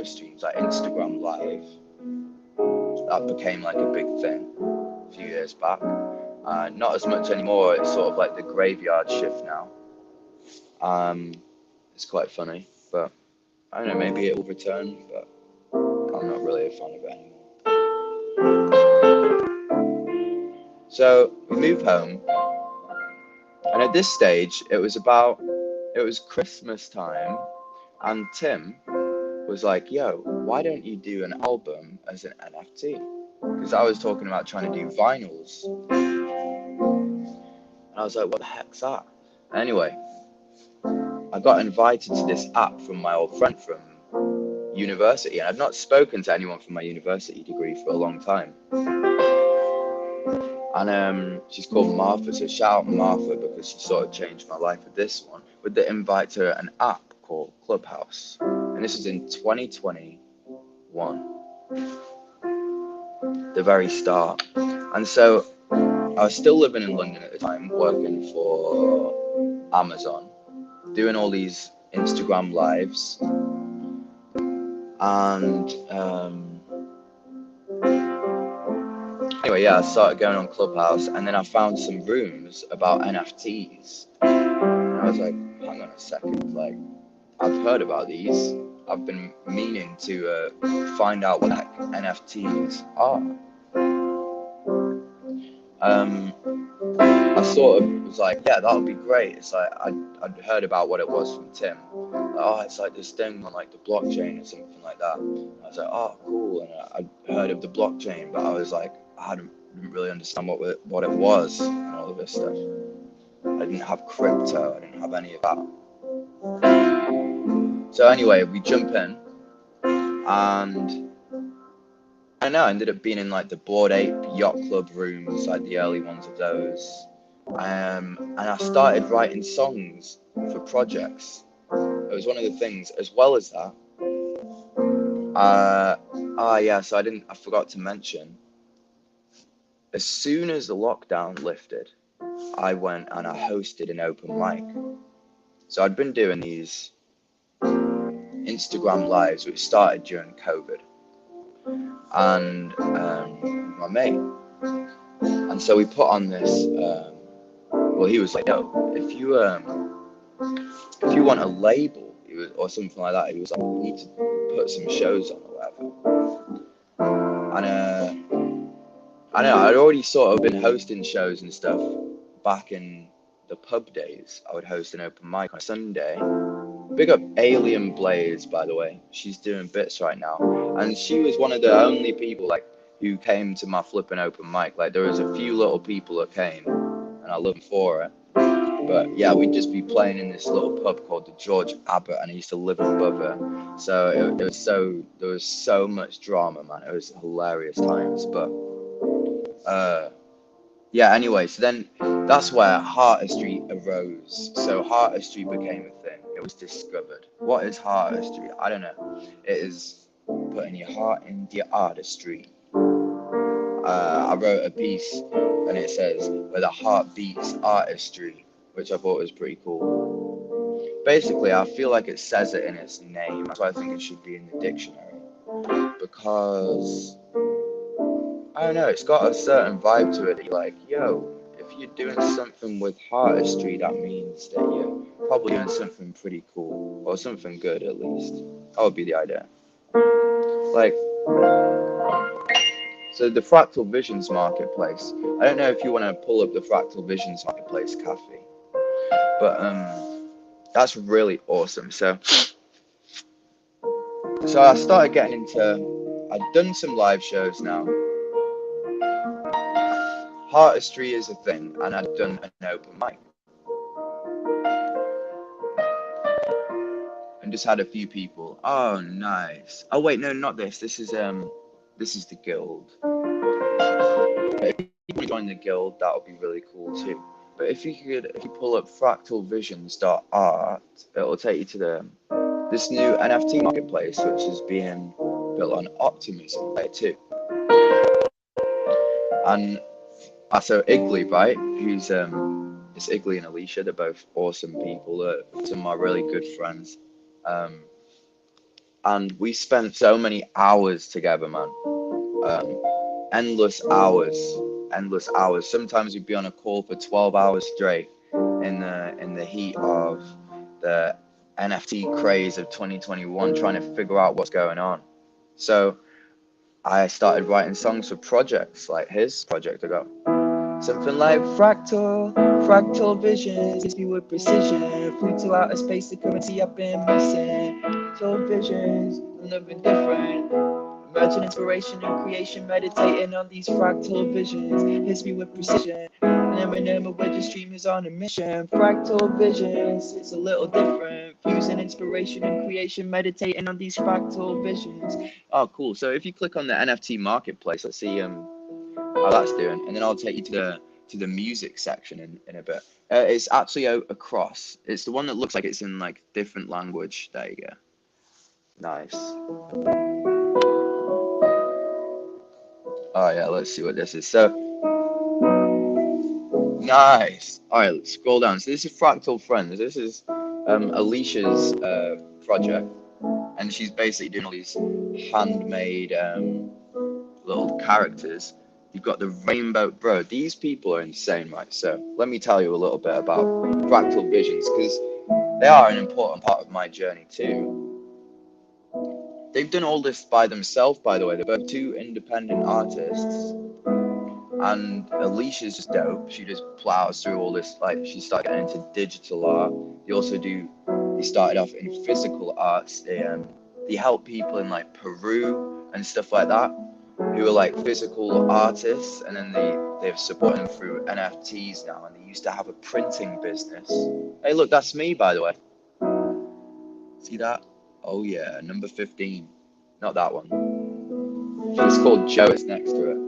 streams, like Instagram Live. That became like a big thing a few years back. Not as much anymore. It's sort of like the graveyard shift now. It's quite funny, but I don't know, maybe it will return, but I'm not really a fan of it anymore. So we moved home, and at this stage, it was Christmas time, and Tim was like, yo, why don't you do an album as an NFT? Because I was talking about trying to do vinyls. And I was like, what the heck's that? Anyway, I got invited to this app from my old friend from university, and I've not spoken to anyone from my university degree for a long time. And she's called Martha, so shout out Martha, because she sort of changed my life with this one, with the invite to an app called Clubhouse. And this was in 2021, the very start. And so I was still living in London at the time, working for Amazon, doing all these Instagram lives. And anyway, yeah, I started going on Clubhouse, and then I found some rooms about NFTs. And I was like, hang on a second, like, I've heard about these. I've been meaning to find out what the heck NFTs are. I sort of was like, yeah, that would be great. It's like, I'd heard about what it was from Tim. Like, oh, it's like this thing on like the blockchain or something like that. I was like, oh, cool. And I'd heard of the blockchain, but I was like, I didn't really understand what it was and all of this stuff. I didn't have crypto. I didn't have any of that. So anyway, we jump in, and I know, I ended up being in like the Bored Ape Yacht Club rooms, like the early ones of those. And I started writing songs for projects. It was one of the things, as well as that. Yeah, so I forgot to mention, as soon as the lockdown lifted, I went and I hosted an open mic. So I'd been doing these Instagram lives, which started during COVID, and my mate. And so we put on this. Well, he was like, "Yo, if you want a label, he was, or something like that, he was like, we need to put some shows on or whatever." And I know I'd already sort of been hosting shows and stuff back in the pub days. I would host an open mic on a Sunday. Big up Alien Blaze, by the way. She's doing bits right now, and she was one of the only people like who came to my flipping open mic. Like there was a few little people that came, and I love them for it. But yeah, we'd just be playing in this little pub called the George Abbott, and I used to live above it. So it was there was so much drama, man. It was hilarious times. But yeah, anyway, so then that's where artistry arose. So artistry became a thing. It was discovered. What is artistry? I don't know. It is putting your heart into your artistry. I wrote a piece and it says, where the heart beats artistry, which I thought was pretty cool. Basically, I feel like it says it in its name. That's why I think it should be in the dictionary. Because I don't know, it's got a certain vibe to it that you're like, yo, if you're doing something with artistry, that means that you're probably doing something pretty cool, or something good at least. That would be the idea. Like, so the Fractal Visions Marketplace, I don't know if you want to pull up the Fractal Visions Marketplace cafe, but that's really awesome. So I started getting into, I've done some live shows now. Artistry is a thing, and I've done an open mic. And just had a few people. Oh, nice. Oh wait, no, not this. This is the guild. If you want to join the guild, that would be really cool too. But if you pull up fractalvisions.art, it'll take you to this new NFT marketplace, which is being built on Optimism Layer 2. And so Igley, right? Who's it's Igley and Alicia. They're both awesome people. Some of my really good friends. And we spent so many hours together, man. Um, endless hours, endless hours. Sometimes we'd be on a call for 12 hours straight in the heat of the NFT craze of 2021, trying to figure out what's going on. So I started writing songs for projects like his project I got. Something like fractal visions, hits me with precision. Flew to outer space, the currency I've been missing. Fractal visions, living different. Emerging inspiration and creation, meditating on these fractal visions. Hits me with precision. And Eminem, a wedge stream is on a mission. Fractal visions, it's a little different. Fusing inspiration and creation, meditating on these fractal visions. Oh, cool. So if you click on the NFT marketplace, let's see how that's doing, and then I'll take you to the music section in a bit. It's actually across. It's the one that looks like it's in like different language. There you go. Nice. Oh yeah, let's see what this is. So nice. All right, let's scroll down. So this is Fractal Friends. This is Alicia's project, and she's basically doing all these handmade little characters. You've got the rainbow, bro. These people are insane, right? So let me tell you a little bit about Fractal Visions because they are an important part of my journey too. They've done all this by themselves, by the way. They're both two independent artists. And Alicia's just dope. She just plows through all this. Like she started getting into digital art. They started off in physical arts. They help people in like Peru and stuff like that, who are like physical artists, and then they've supported them through NFTs now. And they used to have a printing business. Hey, look, that's me, by the way. See that? Oh yeah, number 15. Not that one. It's called Joe. It's next to it.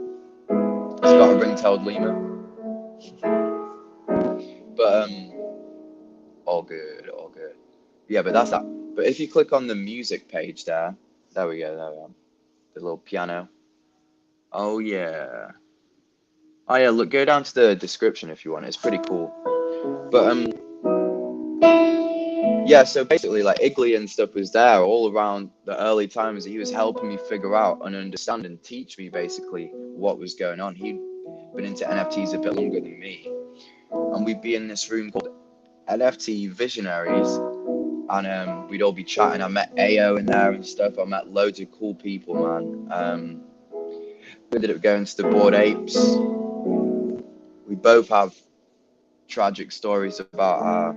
It's got a ring-tailed lemur. But all good, all good. Yeah, but that's that. But if you click on the music page there we go, there we are. The little piano. Oh yeah. Oh yeah, look, go down to the description if you want. It's pretty cool. But yeah, so basically like Iggly and stuff was there all around the early times. He was helping me figure out and understand and teach me basically what was going on. He'd been into NFTs a bit longer than me. And we'd be in this room called NFT Visionaries, and we'd all be chatting. I met AO in there and stuff. I met loads of cool people, man. We ended up going to the Bored Apes. We both have tragic stories about our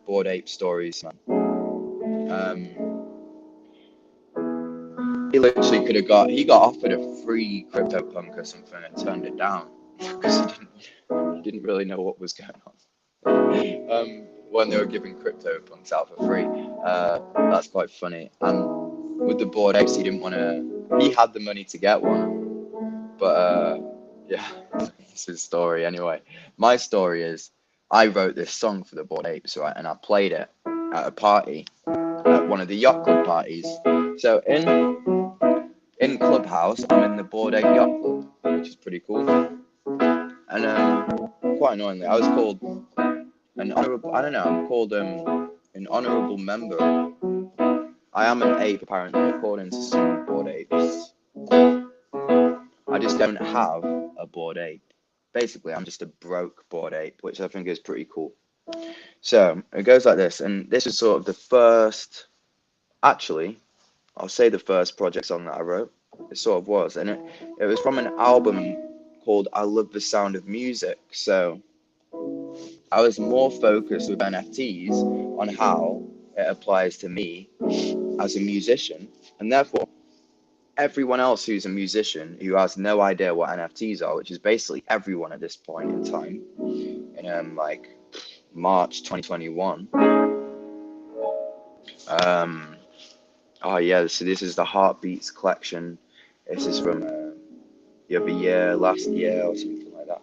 Bored Ape stories, man. He literally could have he got offered a free CryptoPunk or something and turned it down because he didn't really know what was going on. When they were giving CryptoPunks out for free. That's quite funny. And with the Bored Apes, he didn't want to, he had the money to get one, but yeah, it's his story anyway. My story is I wrote this song for the Bored Apes, right, and I played it at a party, at one of the yacht club parties. So in Clubhouse, I'm in the Bored Ape Yacht Club, which is pretty cool. And quite annoyingly, I was called an honorable, I don't know, I'm called an honorable member. I am an ape, apparently, according to some Bored Apes. I just don't have a Bored Ape. Basically, I'm just a broke Bored Ape, which I think is pretty cool. So, it goes like this, and this is sort of the first, actually, I'll say the first project song that I wrote. It sort of was, and it was from an album called I Love the Sound of Music. So I was more focused with NFTs on how it applies to me as a musician, and therefore everyone else who's a musician who has no idea what NFTs are, which is basically everyone at this point in time, in like March 2021. Oh yeah, so this is the Heartbeats collection. This is from the other year, last year or something like that.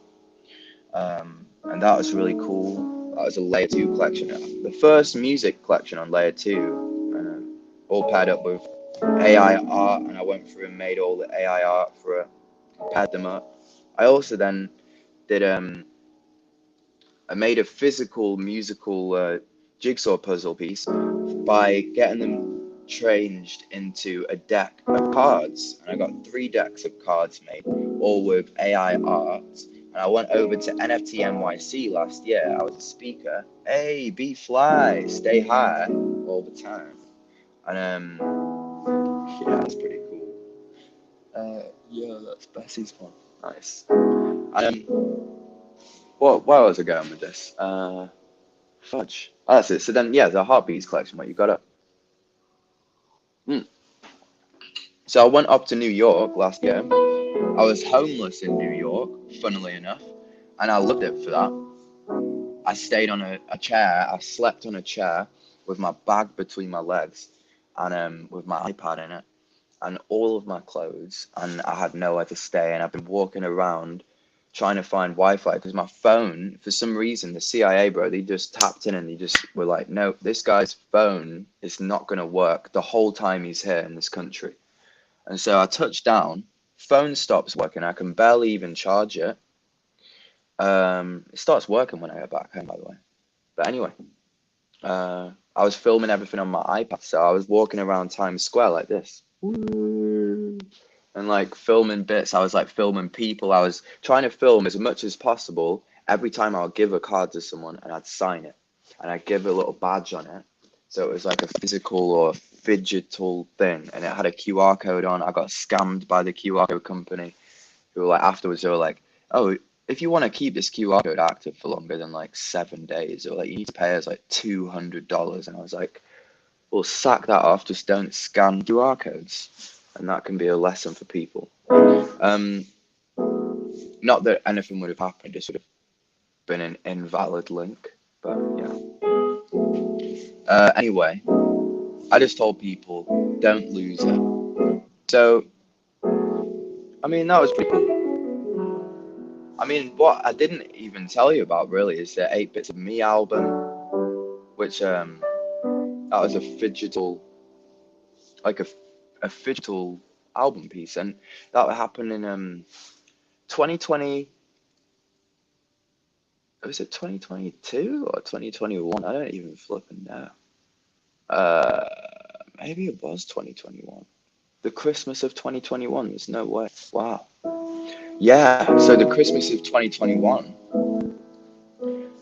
And that was really cool. That was a layer 2 collection. The first music collection on layer 2, all paired up with AI art, and I went through and made all the AI art for it, paired them up. I also then did I made a physical musical jigsaw puzzle piece by getting them changed into a deck of cards, and I got 3 decks of cards made, all with AI art. And I went over to NFT NYC last year. I was a speaker. Hey, be fly, stay high all the time. And yeah, that's pretty cool. Yeah, that's Bessie's one. Nice. And where was I going with this? Fudge. Oh, that's it. So then, yeah, the Heartbeats collection. What you got up? So I went up to New York last year. I was homeless in New York, funnily enough, and I loved it for that. I stayed on a chair. I slept on a chair with my bag between my legs, and with my iPad in it, and all of my clothes, and I had nowhere to stay. And I've been walking around trying to find Wi-Fi because my phone, for some reason, the CIA, bro, they just tapped in and they just were like, no, this guy's phone is not going to work the whole time he's here in this country. And so I touched down, phone stops working, I can barely even charge it. It starts working when I go back home, by the way. But anyway, I was filming everything on my iPad, so I was walking around Times Square like this. Woo. And like filming bits. I was like filming people. I was trying to film as much as possible. Every time I would give a card to someone and I'd sign it, and I'd give a little badge on it. So it was like a physical or digital thing, and it had a QR code on. I got scammed by the QR code company, who were like afterwards they were like, "Oh, if you want to keep this QR code active for longer than like 7 days, or like you need to pay us like $200." And I was like, "Well, sack that off. Just don't scan QR codes." And that can be a lesson for people. Not that anything would have happened, this would have been an invalid link, but yeah. Anyway, I just told people don't lose it. So I mean, that was pretty cool. I mean, what I didn't even tell you about really is the 8 Bits of Me album, which that was a digital, like a digital album piece, and that happened in 2020. Was it 2022 or 2021? I don't even flipping know. Uh, Maybe it was 2021. The Christmas of 2021. There's no way. Wow. Yeah. So the Christmas of 2021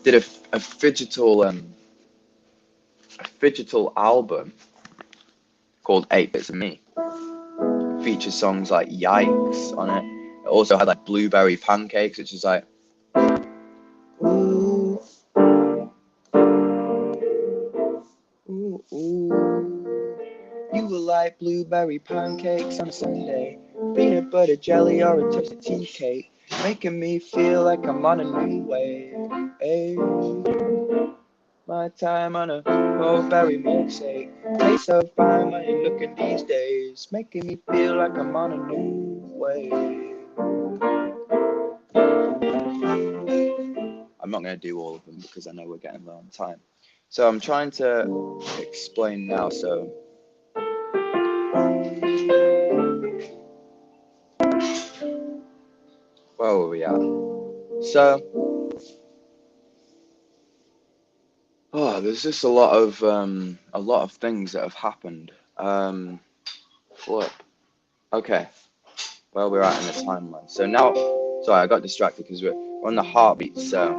did a digital album called 8 Bits of Me. Features songs like Yikes on it. It also had like Blueberry Pancakes, which is like, ooh, ooh, ooh. You will like blueberry pancakes on a Sunday, peanut butter jelly or a toasted tea cake, making me feel like I'm on a new wave. Hey, my time on a strawberry milkshake tastes so fine when you looking these days, making me feel like I'm on a new wave. I'm not going to do all of them because I know we're getting low on time. So I'm trying to explain now. So where were we at? So, oh, there's just a lot of things that have happened. Flip. Okay, where we're at in the timeline. So now, sorry, I got distracted because we're on the heartbeat. So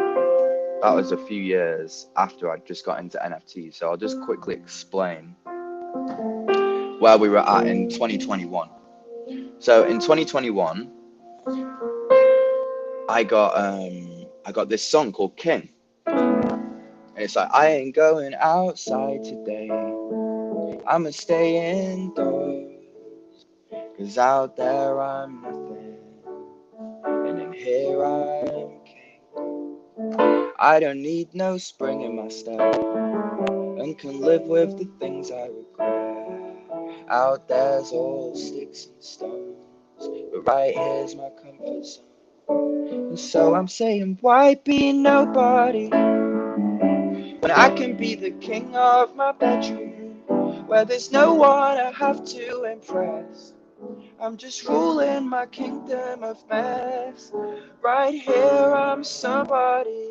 that was a few years after I just got into NFTs. So I'll just quickly explain where we were at in 2021. So in 2021, I got this song called King. And it's like, I ain't going outside today. I'ma stay indoors. 'Cause out there I'm nothing. And in here I'm king. I don't need no spring in my step. And can live with the things I regret. Out there's all sticks and stones. But right here's my comfort zone. And so I'm saying, why be nobody when I can be the king of my bedroom, where there's no one I have to impress. I'm just ruling my kingdom of mess. Right here I'm somebody,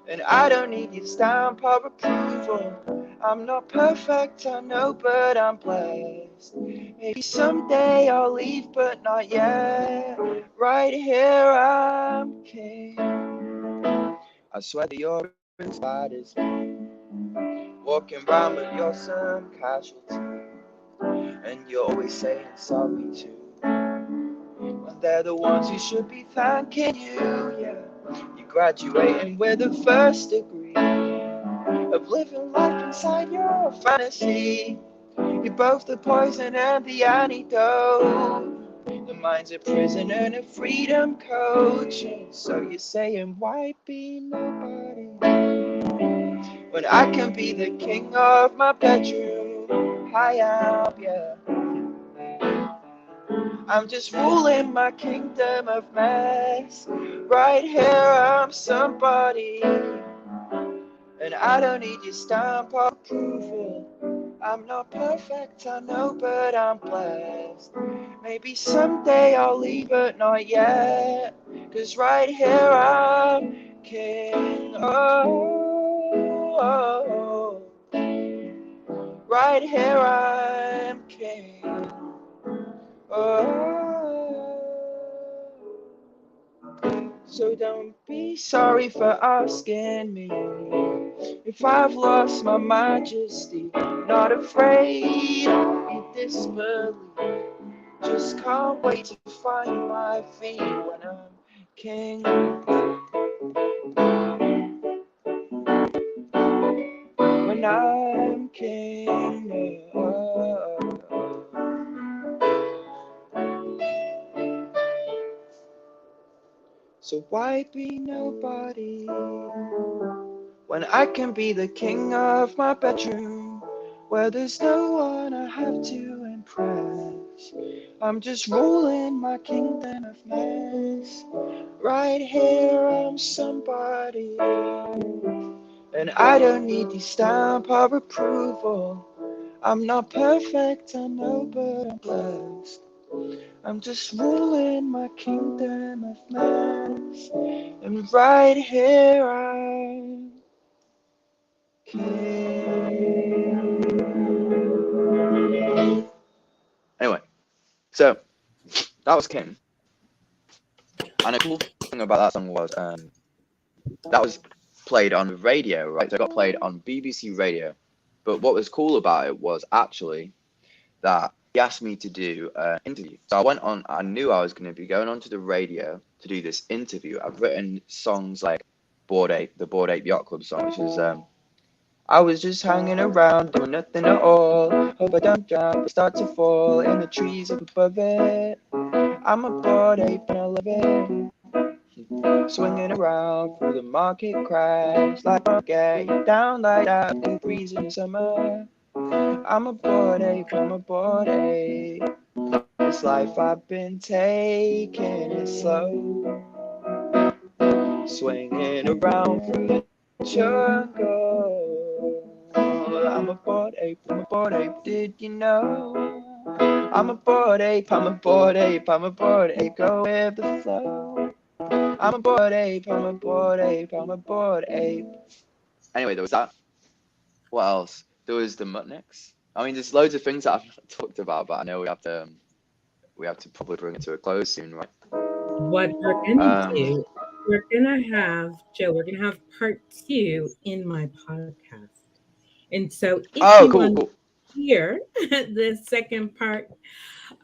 and I don't need your stamp of approval. I'm not perfect, I know, but I'm blessed. Maybe someday I'll leave, but not yet. Right here I'm king. I swear that you're as bad as me, walking around with your some casualty, and you're always saying sorry too, when they're the ones who should be thanking you. Yeah, you're graduating with a first degree of living life inside your fantasy. You're both the poison and the antidote. The mind's a prison and a freedom coach. And so you're saying, why be nobody when I can be the king of my bedroom? I am, yeah. I'm just ruling my kingdom of mess. Right here I'm somebody, and I don't need your stamp of approval. I'm not perfect, I know, but I'm blessed. Maybe someday I'll leave, but not yet. 'Cause right here I'm king. Oh, oh, oh. Right here I'm king. Oh. So don't be sorry for asking me if I've lost my majesty. Not afraid of your disbelief. Just can't wait to find my feet when I'm king. When I'm king. So why be nobody when I can be the king of my bedroom, where there's no one I have to impress? I'm just ruling my kingdom of mess. Right here, I'm somebody. And I don't need the stamp of approval. I'm not perfect, I know, but I'm blessed. I'm just ruling my kingdom of mess. And right here, I'm king. Anyway, so that was King. And a cool thing about that song was that was played on radio, right? So it got played on BBC Radio. But what was cool about it was actually that he asked me to do an interview. So I went on, I knew I was going to be going onto the radio to do this interview. I've written songs like Bored Ape, the Bored Ape Yacht Club song, which is I was just hanging around doing nothing at all. Hope I don't drop or start to fall in the trees up above it. I'm a bored ape and I love it. Swinging around through the market crash like I'll get you down like that in the breeze in the summer. I'm a bored ape, I'm a bored ape. This life I've been taking it slow. Swinging around through the jungle. I'm a bored ape, did you know? I'm a bored ape, I'm a bored ape, I'm a bored ape, go with the flow. I'm a bored ape, I'm a bored ape, I'm a bored ape. Anyway, there was that. What else? There was the Mutniks. I mean, there's loads of things that I've not talked about, but I know we have to probably bring it to a close soon, right? What we're gonna Um. do, we're gonna have Joe. We're gonna have part two in my podcast, and so if you Oh, want cool, to cool. hear the second part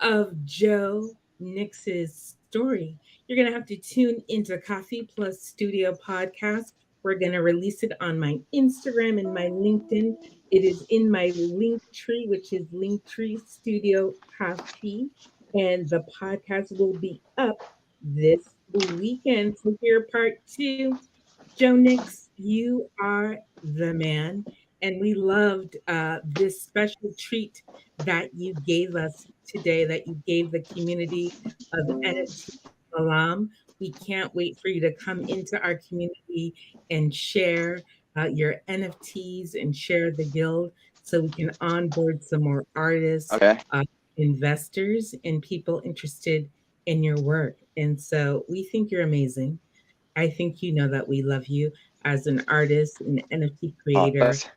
of Joe Nix's story, you're going to have to tune into Coffee Plus Studio podcast. We're going to release it on my Instagram and my LinkedIn. It is in my link tree, which is Linktree Studio Coffee. And the podcast will be up this weekend. So here, part two. Joe Nix, you are the man. And we loved this special treat that you gave us today, that you gave the community of NFT Malam. We can't wait for you to come into our community and share your NFTs and share the guild so we can onboard some more artists, Okay. uh, investors, and people interested in your work. And so we think you're amazing. I think you know that we love you as an artist, an NFT Oh, creator, that's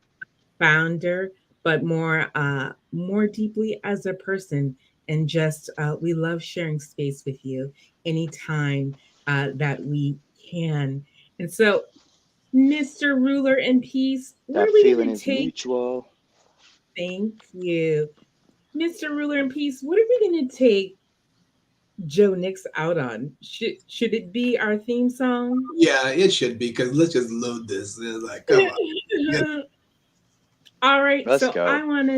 founder, but more deeply as a person. And just we love sharing space with you anytime that we can. And so, Mr. Ruler and Peace, what that are we feeling going to is take? mutual. Thank you, Mr. Ruler and Peace. What are we going to take Joe Nix out on? Should it be our theme song? Yeah, it should be because let's just load this. It's like, come on. Yeah. All right, Let's so go. I want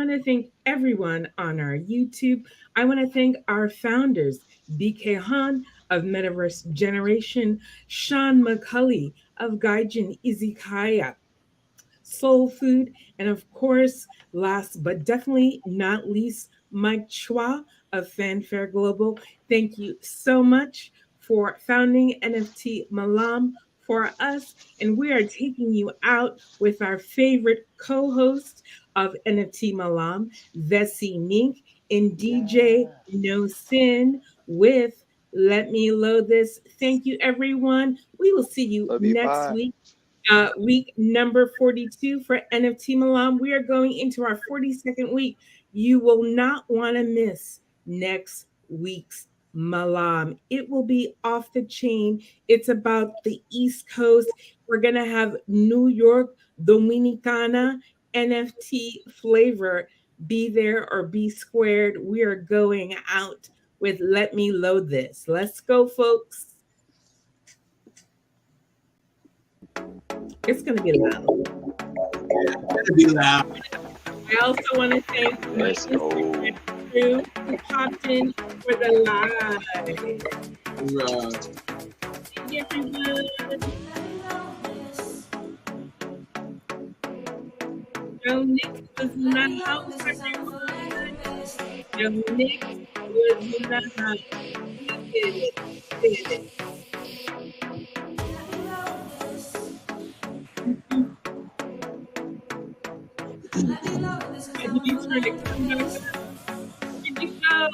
to thank everyone on our YouTube. I want to thank our founders, BK Han of Metaverse Generation, Sean McCulley of Gaijin Izakaya, Soul Food, and of course, last but definitely not least, Mike Chua of Fanfare Global. Thank you so much for founding NFT Malam for us. And we are taking you out with our favorite co host of NFT Malam, Vessi Mink, and DJ Yeah. No Sin with Let Me Load This. Thank you, everyone. We will see you Love you. next Bye. week, week number 42 for NFT Milan. We are going into our 42nd week. You will not want to miss next week's Malam. It will be off the chain. It's about the East Coast. We're going to have New York, Dominicana, NFT flavor. Be there or be squared. We are going out with Let Me Load This. Let's go, folks. It's going to be loud. It'd be loud. I also want to thank my Let's Instagram go. crew who popped in for the live. Thank you, everyone. Joe Nix was in the house, everyone. Nick was in the house. He did it. He did it. Mhm. And then he's trying to come back up. Where'd you go?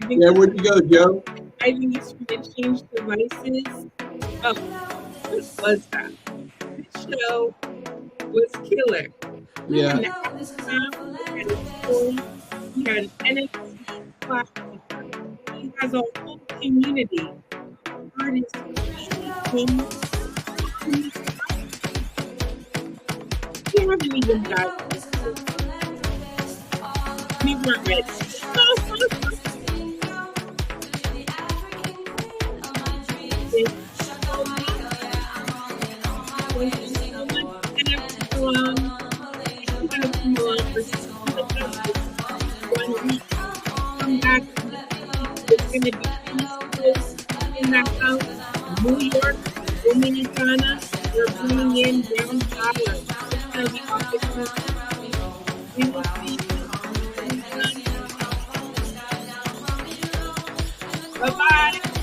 I think Yeah, he's where'd you go, Joe? I think he's trying to change devices. Oh, what was that? This show was killer. We had Yeah. an outcome, we had a story, we had an NFT platform. He has a whole community of artists creating on this we haven't even got we weren't ready. Thank you so much. Thank you so much, NFT Malam. Thank you, NFT Malam, for sticking with us this 1 week. Come back next week. It's going to be East Coast in the house, New York, Dominicana. We're bringing in down dollars. It's going to be off the country. We will see you anytime. Bye bye.